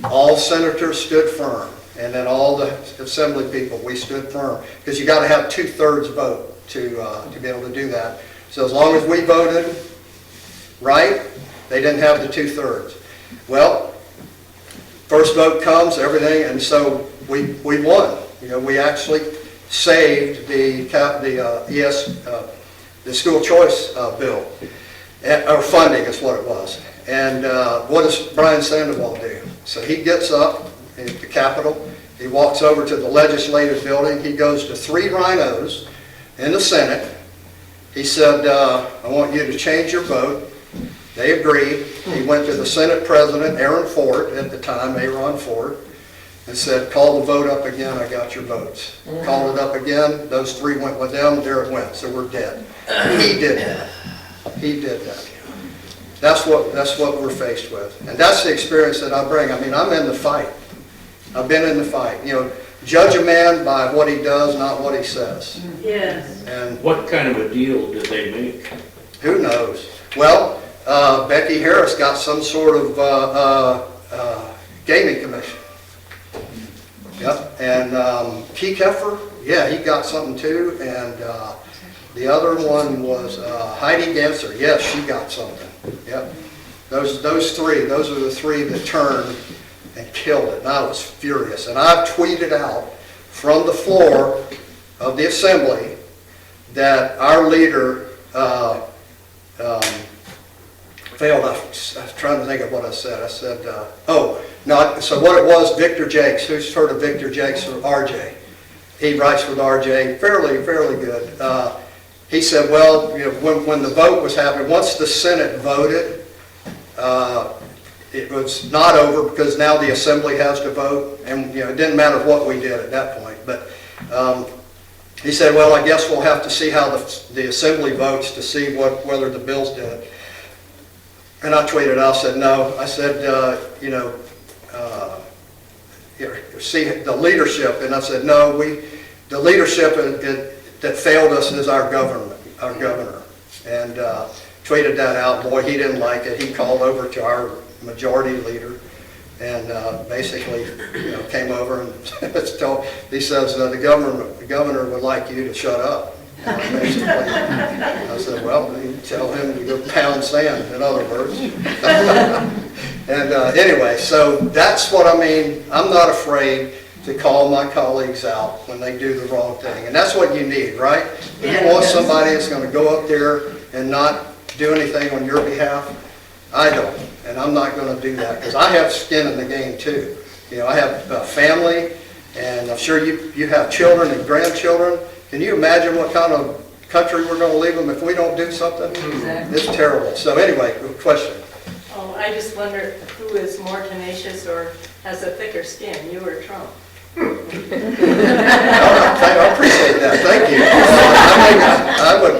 all senators stood firm. And then all the assembly people, we stood firm. Because you got to have 2/3 vote to be able to do that. So as long as we voted right, they didn't have the 2/3. Well, first vote comes, everything, and so we won. You know, we actually saved the school choice bill, or funding is what it was. And what does Brian Sandoval do? So he gets up at the Capitol, he walks over to the legislators building, he goes to 3 rhinos in the Senate. He said, I want you to change your vote. They agreed. He went to the Senate President, Aaron Ford, at the time, Aaron Ford, and said, call the vote up again, I got your votes. Called it up again, those 3 went with them, there it went, so we're dead. He did that. He did that. That's what we're faced with. And that's the experience that I bring. I mean, I'm in the fight. I've been in the fight. You know, judge a man by what he does, not what he says. Yes. And What kind of a deal did they make? who knows? Well, Becky Harris got some sort of gaming commission. Yep. And Keith Heffer, yeah, he got something too. And the other one was Heidi Ganser. Yes, she got something. Yep. Those 3, those are the 3 that turned and killed it. And I was furious. And I've tweeted out from the floor of the assembly that our leader failed. I was trying to think of what I said. I said, so what it was, Victor Jakes. Who's heard of Victor Jakes or RJ? He writes with RJ, fairly good. He said, well, you know, when the vote was happening, once the Senate voted, it was not over, because now the assembly has to vote, and you know, it didn't matter what we did at that point. But he said, well, I guess we'll have to see how the assembly votes to see whether the bill's dead. And I tweeted out, I said, no. I said, see the leadership, and I said, no, the leadership that failed us is our governor. And tweeted that out. Boy, he didn't like it. He called over to our majority leader and basically came over and he says, the governor would like you to shut up. Basically, I said, well, you tell him to go pound sand, in other words. And anyway, so that's what I mean. I'm not afraid to call my colleagues out when they do the wrong thing. And that's what you need, right? You want somebody that's going to go up there and not do anything on your behalf. I don't, and I'm not going to do that, because I have skin in the game too. You know, I have a family, and I'm sure you have children and grandchildren. Can you imagine what kind of country we're going to leave them if we don't do something? Exactly. It's terrible. So anyway, good question. Oh, I just wonder who is more tenacious or has a thicker skin, you or Trump? I appreciate that. Thank you.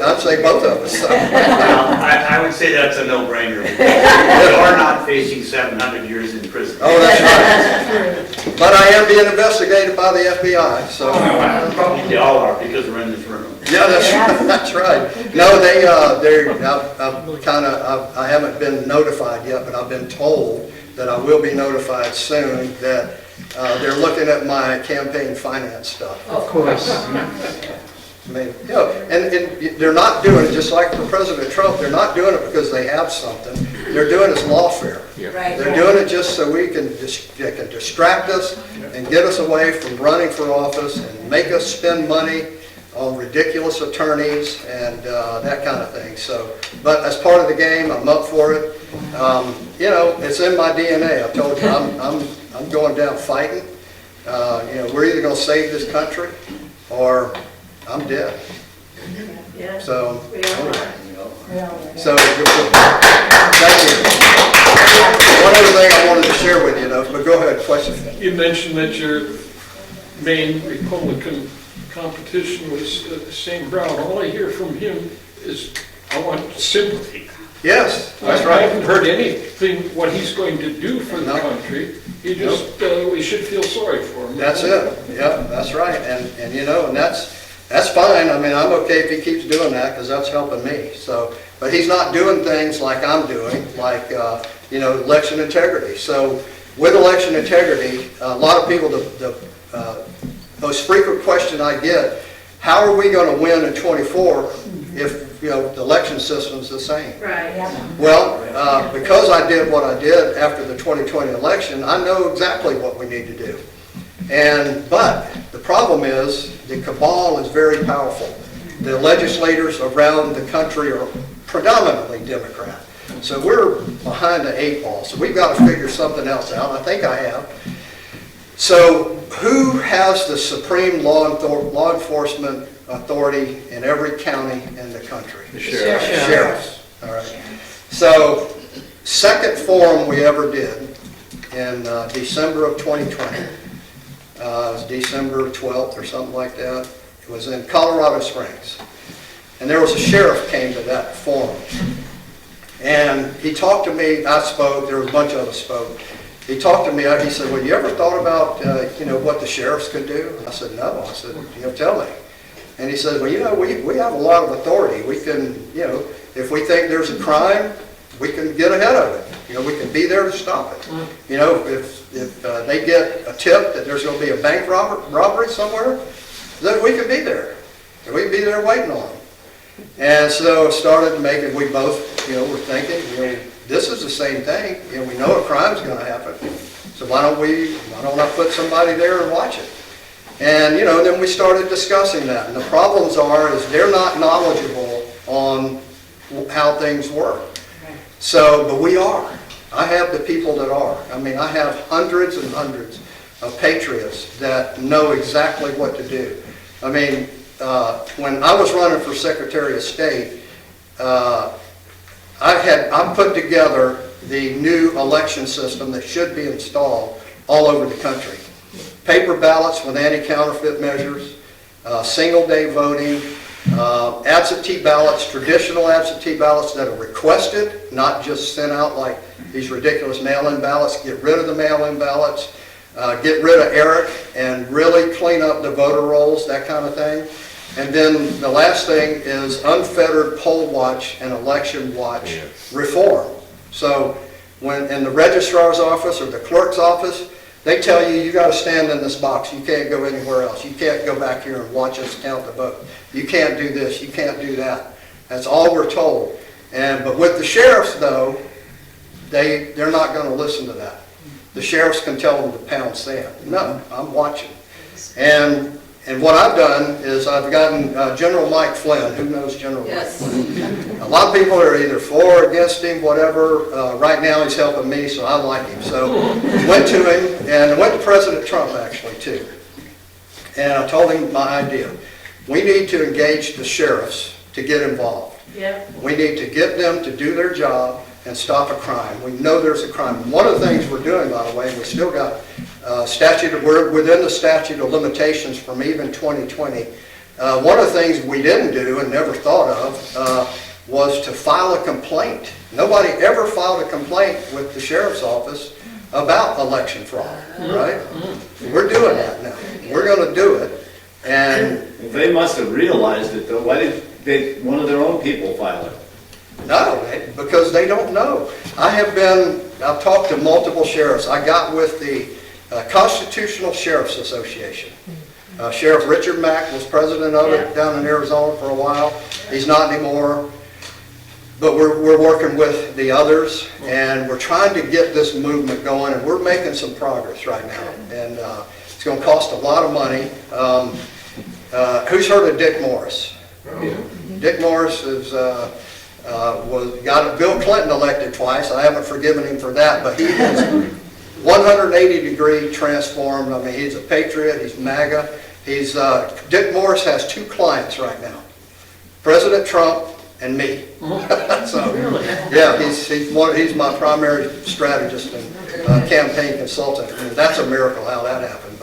I'd say both of us. Well, I would say that's a no-brainer. You are not facing 700 years in prison. Oh, that's right. But I am being being investigated by the FBI, so. Probably they all are because we're in this room. Yeah, that's right. No, I haven't been notified yet, but I've been told that I will be notified soon that they're looking at my campaign finance stuff. Of course. I mean, you know, and they're not doing it, just like for President Trump, they're not doing it because they have something. They're doing it as lawfare. Right. They're doing it just so they can distract us and get us away from running for office and make us spend money on ridiculous attorneys and that kind of thing. So, but as part of the game, I'm up for it. You know, it's in my DNA. I told you, I'm going down fighting. You know, we're either going to save this country or I'm dead. Yeah. So, We all are. so thank you. One other thing I wanted to share with you, though, but go ahead, question. You mentioned that your main Republican competition was St. Brown. All I hear from him is, I want sympathy. Yes, that's I right. haven't heard anything what he's going to do for the No. country. He just, we should feel sorry for him. That's it. Yeah, that's right. And you know, and that's fine. I mean, I'm okay if he keeps doing that because that's helping me. So, but he's not doing things like I'm doing, like you know, election integrity. So, with election integrity, a lot of people, the most frequent question I get: how are we going to win in 24 if you know the election system's the same? Right. Well, because I did what I did after the 2020 election, I know exactly what we need to do. But the problem is the cabal is very powerful. The legislators around the country are predominantly Democrat. So we're behind the 8 ball. So we've got to figure something else out. I think I have. So who has the supreme law enforcement authority in every county in the country? The sheriff. Sheriffs. All right. So second forum we ever did in December of 2020. It was December 12th or something like that. It was in Colorado Springs. And there was a sheriff came to that forum. And he talked to me, I spoke, there was a bunch of us spoke. He talked to me, he said, well, you ever thought about, you know, what the sheriffs could do? I said, no. I said, you know, tell me. And he said, well, you know, we have a lot of authority. We can, you know, if we think there's a crime, we can get ahead of it. You know, we can be there to stop it. You know, if they get a tip that there's going to be a bank robbery somewhere, then we can be there. And we can be there waiting on them. And so it started making, we both, you know, were thinking, you know, this is the same thing. You know, we know a crime's going to happen. So why don't I put somebody there and watch it? And, you know, then we started discussing that. And the problems is they're not knowledgeable on how things work. So, but we are. I have the people that are. I mean, I have hundreds and hundreds of patriots that know exactly what to do. I mean, when I was running for Secretary of State, I put together the new election system that should be installed all over the country. Paper ballots with anti-counterfeit measures, single-day voting, absentee ballots, traditional absentee ballots that are requested, not just sent out like these ridiculous mail-in ballots. Get rid of the mail-in ballots, get rid of Eric, and really clean up the voter rolls, that kind of thing. And then the last thing is unfettered poll watch and election watch reform. So when in the registrar's office or the clerk's office, they tell you, you got to stand in this box. You can't go anywhere else. You can't go back here and watch us count the vote. You can't do this. You can't do that. That's all we're told. But with the sheriffs, though, they're not going to listen to that. The sheriffs can tell them to pound sand. No, I'm watching. And what I've done is I've gotten General Mike Flynn. Who knows General Mike Flynn? A lot of people are either for or against him, whatever. Right now he's helping me, so I like him. So went to him, and I went to President Trump actually too. And I told him my idea. We need to engage the sheriffs to get involved. Yeah. We need to get them to do their job and stop a crime. We know there's a crime. One of the things we're doing, by the way, and we still got we're within the statute of limitations from even 2020. One of the things we didn't do and never thought of was to file a complaint. Nobody ever filed a complaint with the sheriff's office about election fraud, right? We're doing that now. We're going to do it. And They must have realized it, though. Why did one of their own people file it? no, because they don't know. I've talked to multiple sheriffs. I got with the Constitutional Sheriff's Association. Sheriff Richard Mack was president of it down in Arizona for a while. He's not anymore. But we're working with the others, and we're trying to get this movement going, and we're making some progress right now. And it's going to cost a lot of money. Who's heard of Dick Morris? Dick Morris got Bill Clinton elected twice. I haven't forgiven him for that, but he is 180-degree transformed. I mean, he's a patriot. He's MAGA. Dick Morris has two clients right now: President Trump and me. So, yeah, he's my primary strategist and campaign consultant. And that's a miracle how that happened.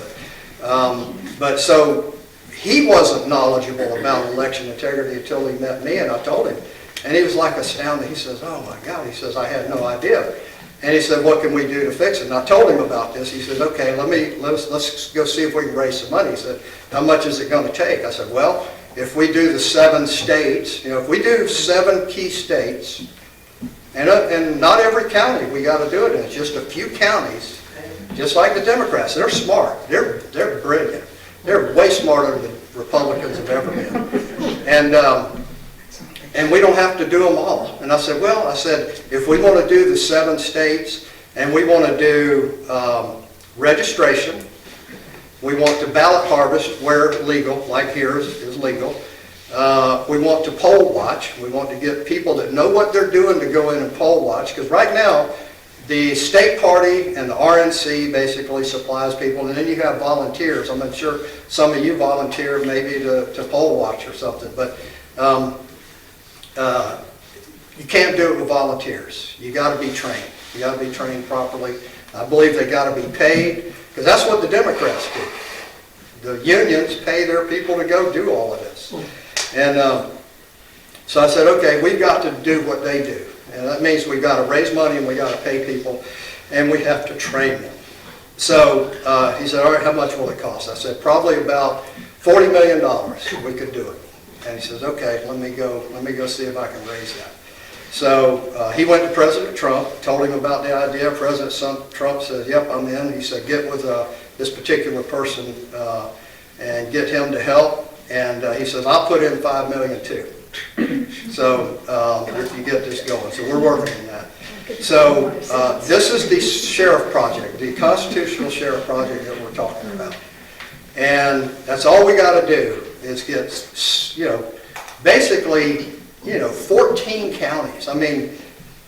But so he wasn't knowledgeable about election integrity until he met me, and I told him. And he was like astounded. He says, "Oh my God," he says, "I had no idea." And he said, "What can we do to fix it?" And I told him about this. He said, "Okay, let's go see if we can raise some money." He said, "How much is it going to take?" I said, "Well, if we do the 7 states, if we do 7 key states, and not every county we got to do it in, it's just a few counties, just like the Democrats. They're smart. They're brilliant. They're way smarter than the Republicans have ever been. And we don't have to do them all." And I said, if we want to do the 7 states, and we want to do registration, we want to ballot harvest where legal, like here is legal. We want to poll watch. We want to get people that know what they're doing to go in and poll watch. Because right now, the state party and the RNC basically supplies people, and then you have volunteers. I'm not sure some of you volunteer maybe to poll watch or something, but you can't do it with volunteers. You got to be trained. You got to be trained properly. I believe they got to be paid, because that's what the Democrats do. The unions pay their people to go do all of this. And so I said, okay, we've got to do what they do. And that means we've got to raise money, and we got to pay people, and we have to train them. So he said, all right, how much will it cost? I said, probably about $40 million we could do it. And he says, okay, let me go see if I can raise that. So he went to President Trump, told him about the idea. President Trump says, yep, I'm in. He said, get with this particular person and get him to help. And he says, I'll put in $5 million too. So if you get this going. So we're working on that. So this is the sheriff project, the constitutional sheriff project that we're talking about. And that's all we got to do is get, basically, 14 counties. I mean,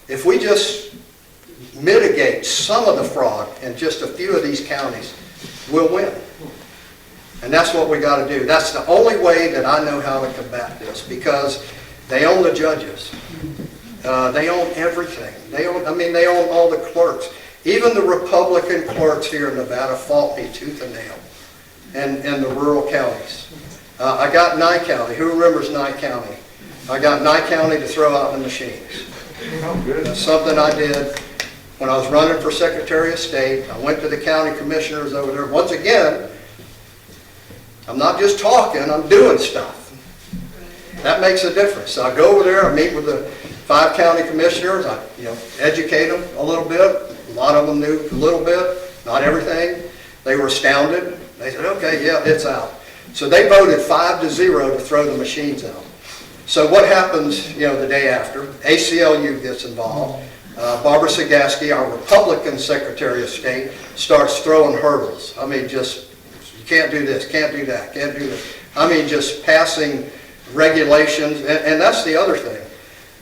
if we just mitigate some of the fraud in just a few of these counties, we'll win. And that's what we got to do. That's the only way that I know how to combat this, because they own the judges. They own everything. They own all the clerks. Even the Republican clerks here in Nevada fought me tooth and nail in the rural counties. I got Nye County. Who remembers Nye County? I got Nye County to throw out the machines. That's something I did when I was running for Secretary of State. I went to the county commissioners over there. Once again, I'm not just talking, I'm doing stuff. That makes a difference. So I go over there, I meet with the 5 county commissioners, I educate them a little bit. A lot of them knew a little bit, not everything. They were astounded. They said, okay, yeah, it's out. So they voted 5-0 to throw the machines out. So what happens, the day after? ACLU gets involved. Barbara Sagaski, our Republican Secretary of State, starts throwing hurdles. I mean, just, you can't do this, can't do that, can't do this. I mean, just passing regulations. And that's the other thing.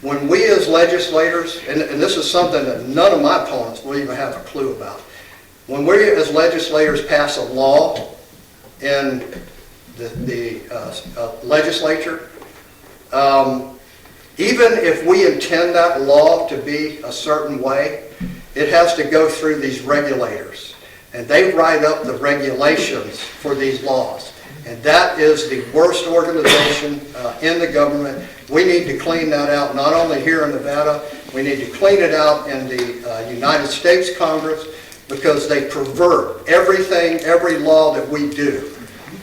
When we as legislators, and this is something that none of my opponents will even have a clue about. When we as legislators pass a law in the legislature, even if we intend that law to be a certain way, it has to go through these regulators. And they write up the regulations for these laws. And that is the worst organization in the government. We need to clean that out, not only here in Nevada, we need to clean it out in the United States Congress, because they pervert everything, every law that we do.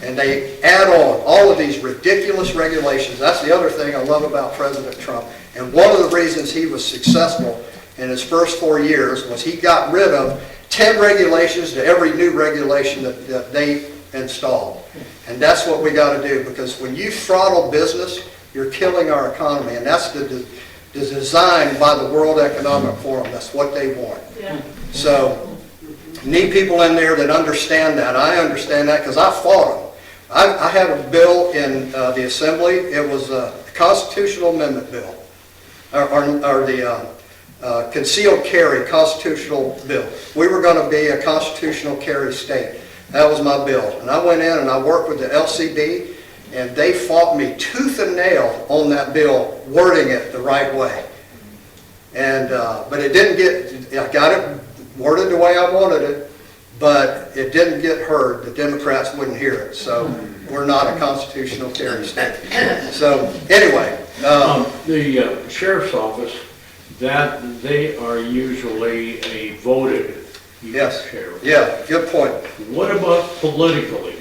And they add on all of these ridiculous regulations. That's the other thing I love about President Trump. And one of the reasons he was successful in his first 4 years was he got rid of 10 regulations to every new regulation that they installed. And that's what we got to do, because when you throttle business, you're killing our economy. And that's the design by the World Economic Forum. That's what they want. Yeah. So you need people in there that understand that. I understand that because I fought them. I had a bill in the Assembly. It was a constitutional amendment bill, or the concealed carry constitutional bill. We were going to be a constitutional carry state. That was my bill. And I went in and I worked with the LCB, and they fought me tooth and nail on that bill, wording it the right way. And but it didn't get, I got it worded the way I wanted it, but it didn't get heard. The Democrats wouldn't hear it. So we're not a constitutional carry state. So anyway. The sheriff's office, that they are usually a voted Yes. sheriff. Yeah, good point. What about politically?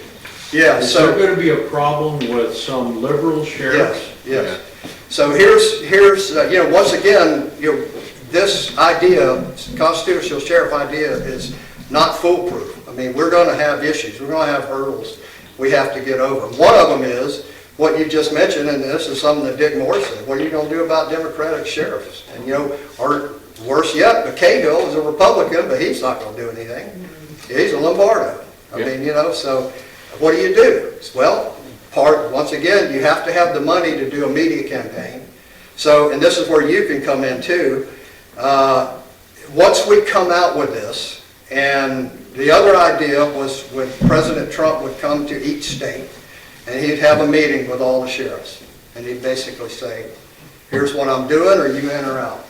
Yeah, Is so. there going to be a problem with some liberal sheriffs? Yes, yes. So here's once again, this idea, constitutional sheriff idea, is not foolproof. I mean, we're going to have issues. We're going to have hurdles we have to get over. One of them is what you just mentioned, and this is something that Dick Moore said. What are you going to do about Democratic sheriffs? And or worse yet, McCahill is a Republican, but he's not going to do anything. He's a Lombardo. I mean, so what do you do? Well, once again, you have to have the money to do a media campaign. So, and this is where you can come in too. Once we come out with this, and the other idea was when President Trump would come to each state, and he'd have a meeting with all the sheriffs, and he'd basically say, here's what I'm doing, are you in or out?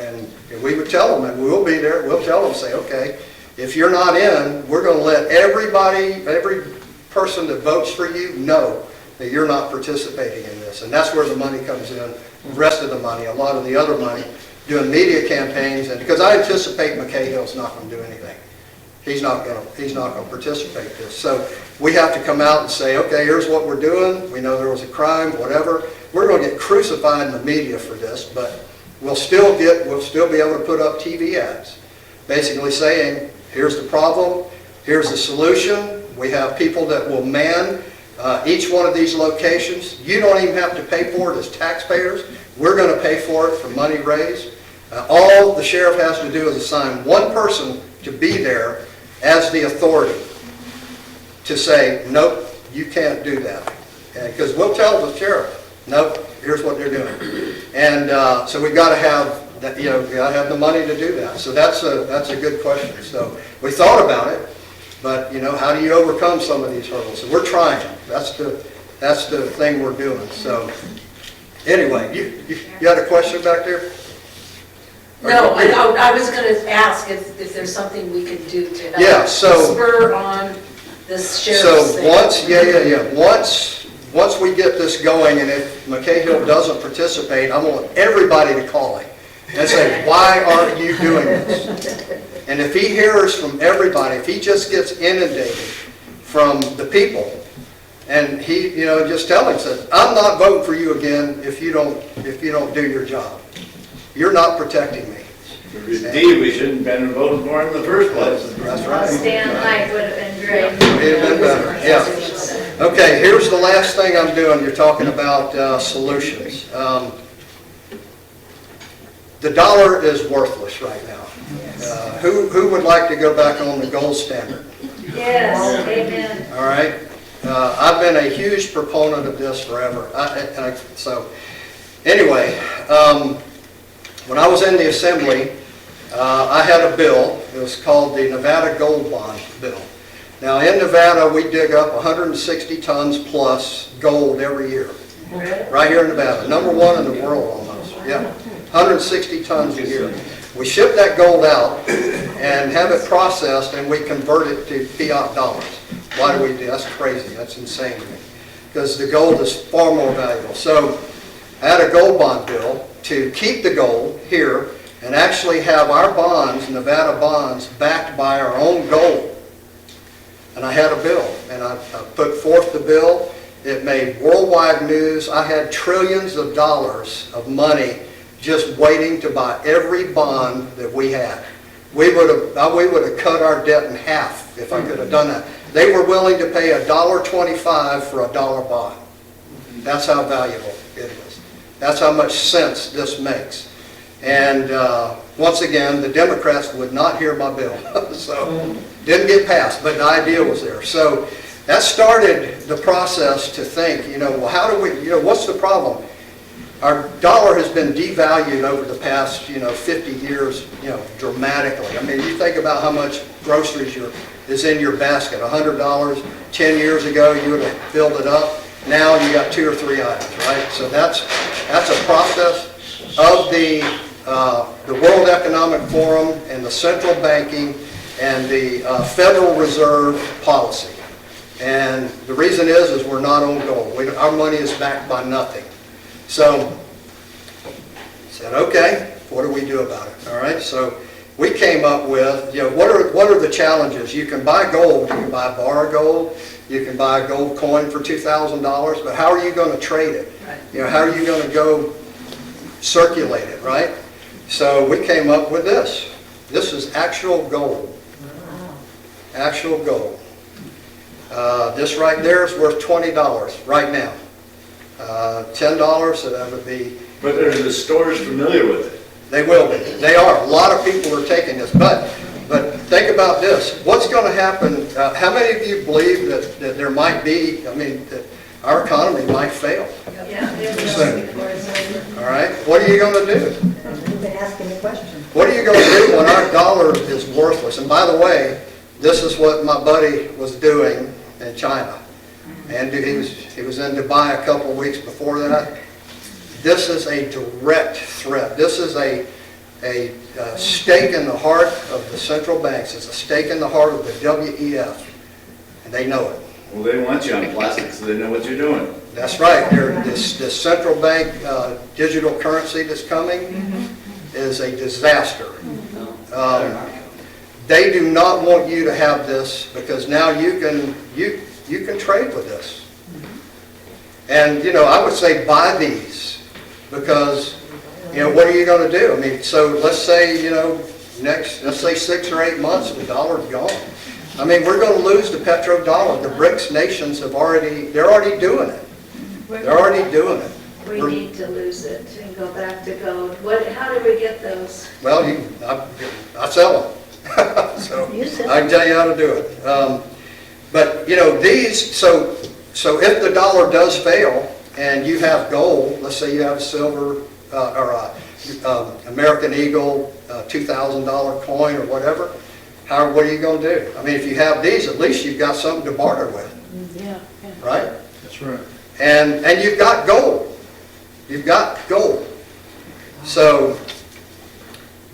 And we would tell them, and we'll be there, we'll tell them, say, okay, if you're not in, we're going to let every person that votes for you know that you're not participating in this. And that's where the money comes in, the rest of the money, a lot of the other money, doing media campaigns. And because I anticipate McCahill's not going to do anything. He's not going to participate in this. So we have to come out and say, okay, here's what we're doing. We know there was a crime, whatever. We're going to get crucified in the media for this, but we'll still be able to put up TV ads, basically saying, here's the problem, here's the solution. We have people that will man each one of these locations. You don't even have to pay for it as taxpayers. We're going to pay for it from money raised. All the sheriff has to do is assign one person to be there as the authority to say, nope, you can't do that. Because we'll tell the sheriff, nope, here's what they're doing. And so we've got to have that, we got to have the money to do that. So that's a good question. So we thought about it, but how do you overcome some of these hurdles? So we're trying. That's the thing we're doing. So anyway, you had a question back there? No, I was going to ask if there's something we could do to help spur on this sheriff's thing. Once we get this going, and if McCahill doesn't participate, I want everybody to call him and say, why aren't you doing this? And if he hears from everybody, if he just gets inundated from the people, and he, just tell him, says, I'm not voting for you again if you don't do your job. You're not protecting me. Indeed, we shouldn't have been voting for him in the first place. That's right. Stan Knight would have been great. It'd have been better, yeah. Okay, here's the last thing I'm doing. You're talking about solutions. The dollar is worthless right now. Who would like to go back on the gold standard? Yes, amen. All right. I've been a huge proponent of this forever. So anyway, when I was in the Assembly, I had a bill. It was called the Nevada Gold Bond Bill. Now in Nevada, we dig up 160 tons plus gold every year. Right here in Nevada. #1 in the world almost. Yeah. 160 tons a year. We ship that gold out and have it processed, and we convert it to fiat dollars. Why do we do that? That's crazy. That's insane to me. Because the gold is far more valuable. So I had a gold bond bill to keep the gold here and actually have our bonds, Nevada bonds, backed by our own gold. And I had a bill, and I put forth the bill. It made worldwide news. I had trillions of dollars of money just waiting to buy every bond that we had. We would have cut our debt in half if I could have done that. They were willing to pay $1.25 for a dollar bond. That's how valuable it is. That's how much sense this makes. And once again, the Democrats would not hear my bill. So didn't get passed, but the idea was there. So that started the process to think, well, how do we, what's the problem? Our dollar has been devalued over the past, 50 years, dramatically. I mean, you think about how much groceries is in your basket. $100, 10 years ago, you would have filled it up. Now you got 2 or 3 items, right? So that's a process of the World Economic Forum and the central banking and the Federal Reserve policy. And the reason is we're not on gold. Our money is backed by nothing. So I said, okay, what do we do about it? All right, so we came up with, what are the challenges? You can buy gold, you can buy a bar of gold, you can buy a gold coin for $2,000, but how are you going to trade it? How are you going to go circulate it, right? So we came up with this. This is actual gold. Actual gold. This right there is worth $20 right now. $10, so that would be... But are the stores familiar with it? They will be. They are. A lot of people are taking this. But think about this. What's going to happen? How many of you believe that there might be, that our economy might fail? All right. What are you going to do? You've been asking the question. What are you going to do when our dollar is worthless? And by the way, this is what my buddy was doing in China. And he was in Dubai a couple of weeks before that. This is a direct threat. This is a stake in the heart of the central banks. It's a stake in the heart of the WEF. And they know it. Well, they want you on plastic so they know what you're doing. That's right. This central bank digital currency that's coming is a disaster. They do not want you to have this because now you can trade with this. And I would say buy these because what are you going to do? So let's say let's say 6 or 8 months the dollar's gone. We're going to lose the petrodollar. The BRICS nations they're already doing it. They're already doing it. We need to lose it and go back to gold. How do we get those? Well, I sell them. So I can tell you how to do it. But these, so if the dollar does fail and you have gold, let's say you have a silver or American Eagle $2,000 coin or whatever, what are you going to do? If you have these, at least you've got something to barter with. Yeah. Right? That's right. And you've got gold. You've got gold. So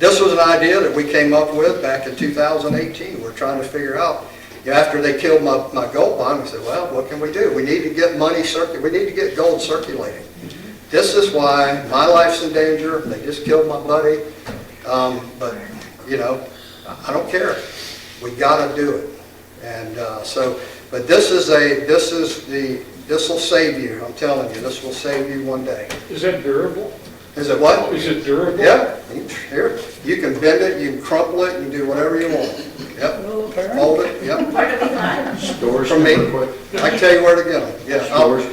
this was an idea that we came up with back in 2018. We're trying to figure out, after they killed my gold bond, we said, well, what can we do? We need to get money circulating. We need to get gold circulating. This is why my life's in danger. They just killed my buddy. But, I don't care. We got to do it. And but this will save you. I'm telling you, this will save you one day. Is that durable? Is it what? Is it durable? Yeah. Here, you can bend it, you can crumple it, you can do whatever you want. Yep. Fold it. Yep. Where do we buy them? Stores From me. super quick. I can tell you where to get them. Yeah. Stores.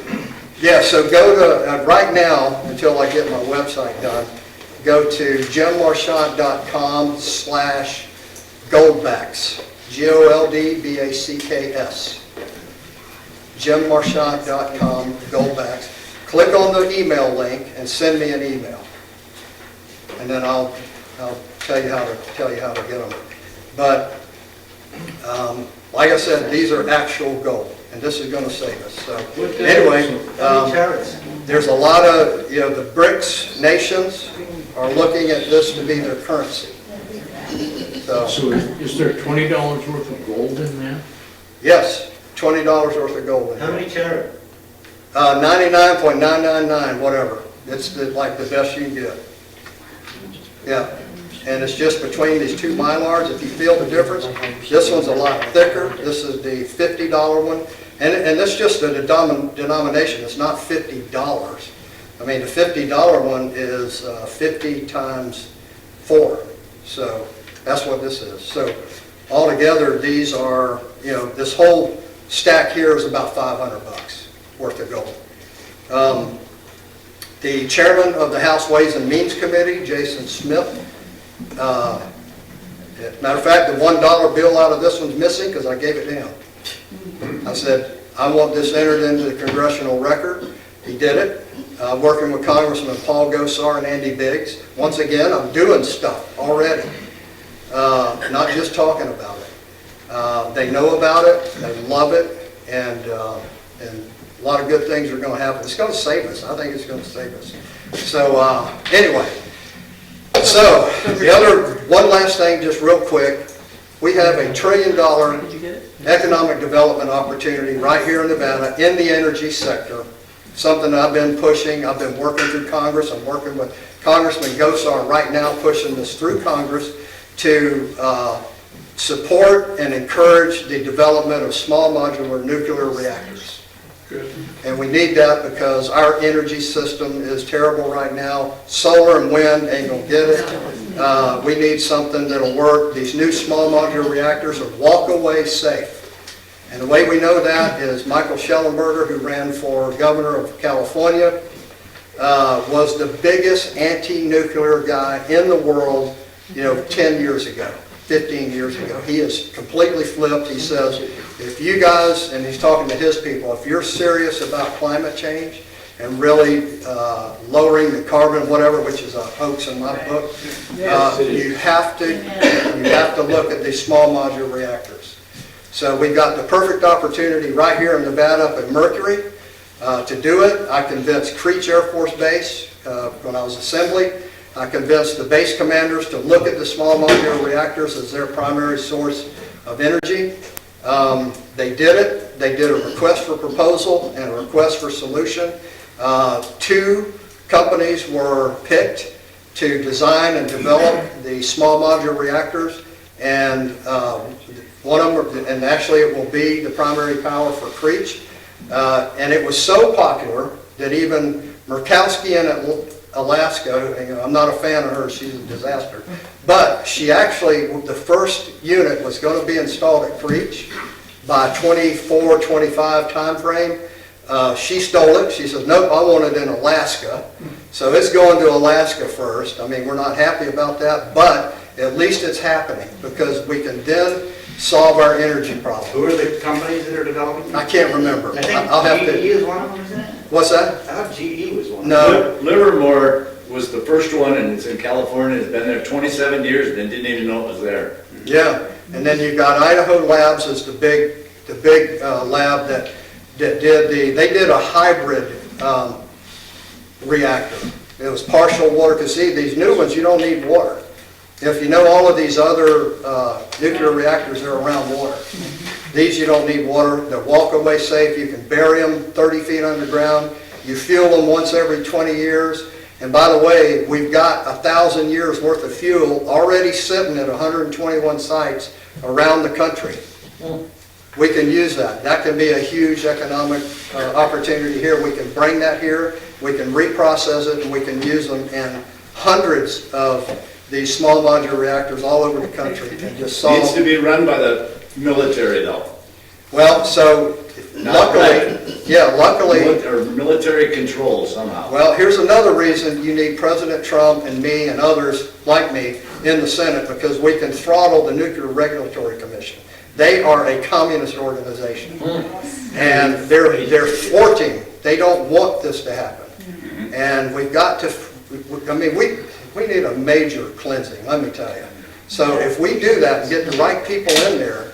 Yeah. So go to right now until I get my website done. Go to jimmarchand.com/Goldbacks. Goldbacks. jimmarchand.com Goldbacks. Click on the email link and send me an email, and then I'll tell you how to get them. But like I said, these are actual gold, and this is going to save us. So anyway, there's a lot of the BRICS nations are looking at this to be their currency. So is there $20 worth of gold in there? Yes, $20 worth of gold. How many carat? 99.999, whatever. It's like the best you can get. Yeah. and it's just between these two Mylars. If you feel the difference, this one's a lot thicker. This is the $50 one, and that's just a denomination. It's not $50. I mean, the $50 one is 50 times 4, so that's what this is. So altogether, these are, you know, this whole stack here is about $500 worth of gold. The chairman of the House Ways and Means Committee, Jason Smith, matter of fact, the $1 bill out of this one's missing because I gave it to him. I said, I want this entered into the congressional record. He did it, working with Congressman Paul Gosar and Andy Biggs. Once again, I'm doing stuff already, not just talking about it. They know about it, they love it, and a lot of good things are going to happen. It's going to save us. I think it's going to save us. So anyway, so the other, one last thing just real quick. We have $1 trillion economic development opportunity right here in Nevada in the energy sector. Something I've been pushing. I've been working through Congress. I'm working with Congressman Gosar right now pushing this through Congress to support and encourage the development of small modular nuclear reactors. Good. And we need that because our energy system is terrible right now. Solar and wind ain't gonna get it. We need something that'll work. These new small modular reactors are walk-away safe. And the way we know that is Michael Schellenberger, who ran for governor of California, was the biggest anti-nuclear guy in the world, 10 years ago, 15 years ago. He is completely flipped. He says, if you guys, and he's talking to his people, if you're serious about climate change and really lowering the carbon, whatever, which is a hoax in my book, you have to look at these small modular reactors. So we've got the perfect opportunity right here in Nevada up at Mercury to do it. I convinced Creech Air Force Base when I was assembly. I convinced the base commanders to look at the small modular reactors as their primary source of energy. They did it. They did a request for proposal and a request for solution. 2 companies were picked to design and develop the small modular reactors, and one of them, and actually it will be the primary power for Creech. And it was so popular that even Murkowski in Alaska, I'm not a fan of her, she's a disaster, but she actually, the first unit was going to be installed at Creech by 24, 25 time frame. She stole it. She says, nope, I want it in Alaska. So it's going to Alaska first. I mean, we're not happy about that, but at least it's happening because we can then solve our energy problem. Who are the companies that are developing? I can't remember. I think I'll have GE to. is one of them, isn't it? What's that? I thought GE was one. No. Livermore was the first one, and it's in California. It's been there 27 years, and didn't even know it was there. Yeah, and then you've got Idaho Labs as the big lab that did a hybrid reactor. It was partial water, because see, these new ones, you don't need water. If you know all of these other nuclear reactors, they're around water. These you don't need water. They're walk-away safe. You can bury them 30 feet underground. You fuel them once every 20 years. And by the way, we've got 1,000 years worth of fuel already sitting at 121 sites around the country. We can use that. That can be a huge economic opportunity here. We can bring that here. We can reprocess it, and we can use them in hundreds of these small modular reactors all over the country and just solve. Needs to be run by the military, though. Well, so luckily, Or military control somehow. well, here's another reason you need President Trump and me and others like me in the Senate, because we can throttle the Nuclear Regulatory Commission. They are a communist organization, and they're thwarting. They don't want this to happen, and we've got to. I mean, we need a major cleansing, let me tell you. So if we do that and get the right people in there,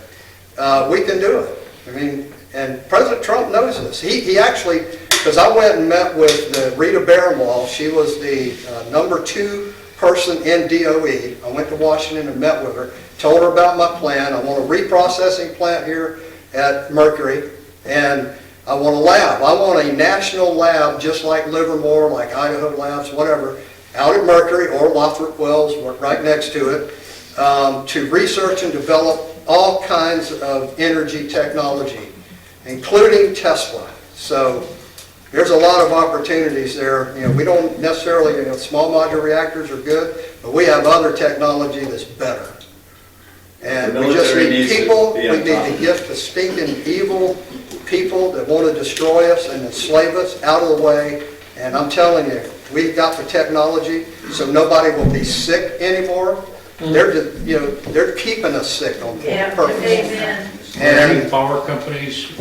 we can do it. I mean, and President Trump knows this. He actually, because I went and met with Rita Barronwall. She was the #2 person in DOE. I went to Washington and met with her, told her about my plan. I want a reprocessing plant here at Mercury, and I want a lab. I want a national lab just like Livermore, like Idaho Labs, whatever, out at Mercury or Lothrop Wells, we're right next to it, to research and develop all kinds of energy technology, including Tesla. So there's a lot of opportunities there. You know, we don't necessarily, you know, small modular reactors are good, but we have other technology that's better. And we just need people, we need to get the stinking evil people that want to destroy us and enslave us out of the way. And I'm telling you, we've got the technology so nobody will be sick anymore. They're just, you know, they're keeping us sick on purpose. Amen. And power companies,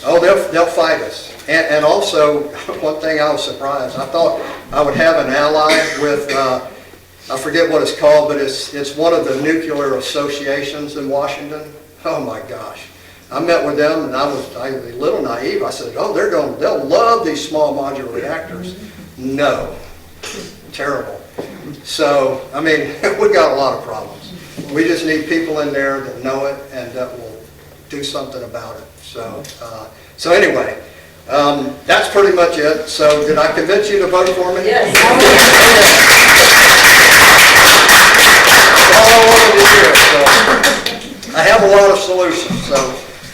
Oh, they'll fight us. And also, one thing I was surprised, I thought I would have an ally with, I forget what it's called, but it's one of the nuclear associations in Washington. Oh my gosh. I met with them and I was a little naive. I said, oh, they'll love these small modular reactors. No, terrible. So, I mean, we got a lot of problems. We just need people in there that know it and that will do something about it. So anyway, that's pretty much it. So did I convince you to vote for me? Yes. That's all I wanted to hear. So I have a lot of solutions. So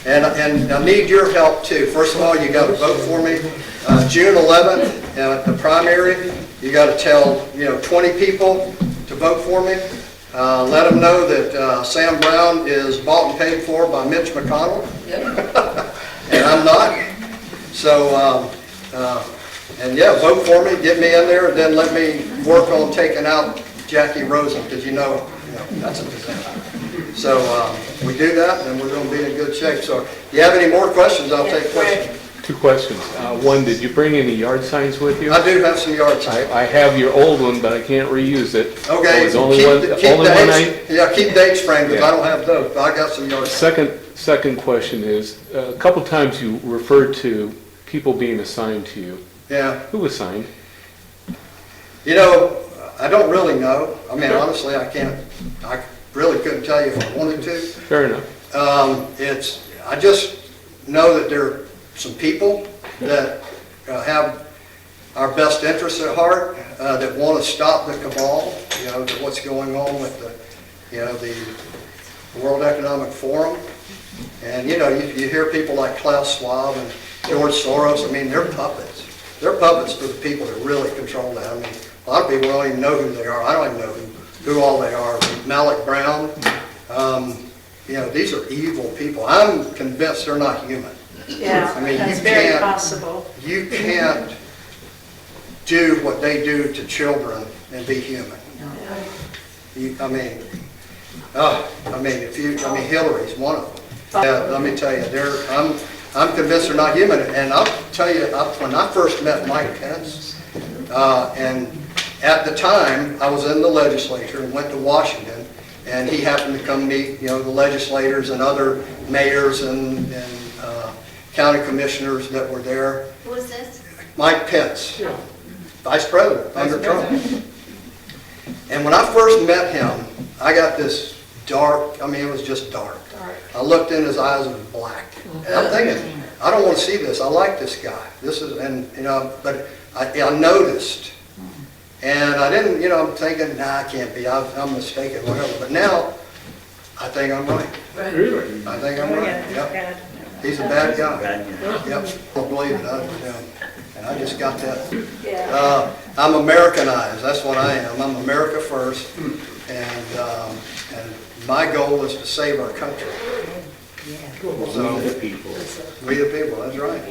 and I need your help too. First of all, you got to vote for me. June 11th at the primary. You got to tell 20 people to vote for me. Let them know that Sam Brown is bought and paid for by Mitch McConnell. Yep. And I'm not. So, and yeah, vote for me, get me in there, and then let me work on taking out Jackie Rosen, because that's a disaster. So we do that, and we're going to be in good shape. So if you have any more questions, I'll take questions. 2 questions. One, did you bring any yard signs with you? I do have some yard signs. I have your old one, but I can't reuse it. Okay, So keep dates. Yeah, keep dates framed, because Yeah. I don't have those, but I got some yard signs. Second question is, a couple times you referred to people being assigned to you. Yeah. Who assigned? I don't really know. I mean, honestly, I really couldn't tell you if I wanted to. Fair enough. I just know that there are some people that have our best interests at heart, that want to stop the cabal, what's going on with the World Economic Forum. And you hear people like Klaus Schwab and George Soros. I mean, they're puppets. They're puppets for the people that really control that. I mean, a lot of people don't even know who they are. I don't even know who all they are. Malik Brown. These are evil people. I'm convinced they're not human. Yeah, I mean, that's very possible. You can't do what they do to children and be human. Hillary's one of them. Let me tell you, I'm convinced they're not human. And I'll tell you, when I first met Mike Pence, and at the time I was in the legislature and went to Washington, and he happened to come meet, the legislators and other mayors and county commissioners that were there. Who was this? Mike Pence, Vice President under Trump. And when I first met him, I got this dark, it was just dark. I looked in his eyes and it was black. And I'm thinking, I don't want to see this. I like this guy. But I noticed. And I didn't, I'm thinking, nah, I can't be. I'm mistaken, whatever. But now, I think I'm right. Really? I think I'm right. Yep. He's a bad guy. Yep. Don't believe it. And I just got that. I'm Americanized. That's what I am. I'm America first. And my goal is to save our country. So, the people. we the people, that's right.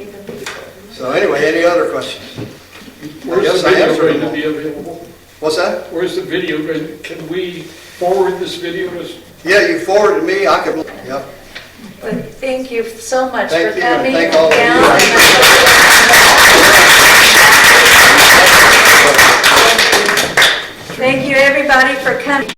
So anyway, any other questions? Where's the video going to be available? What's that? Where's the video going? Can we forward this video to? Yeah, you forwarded me, I could, yep. But thank you so much for Thank you, and coming. thank all of you. down. Thank you, everybody, for coming.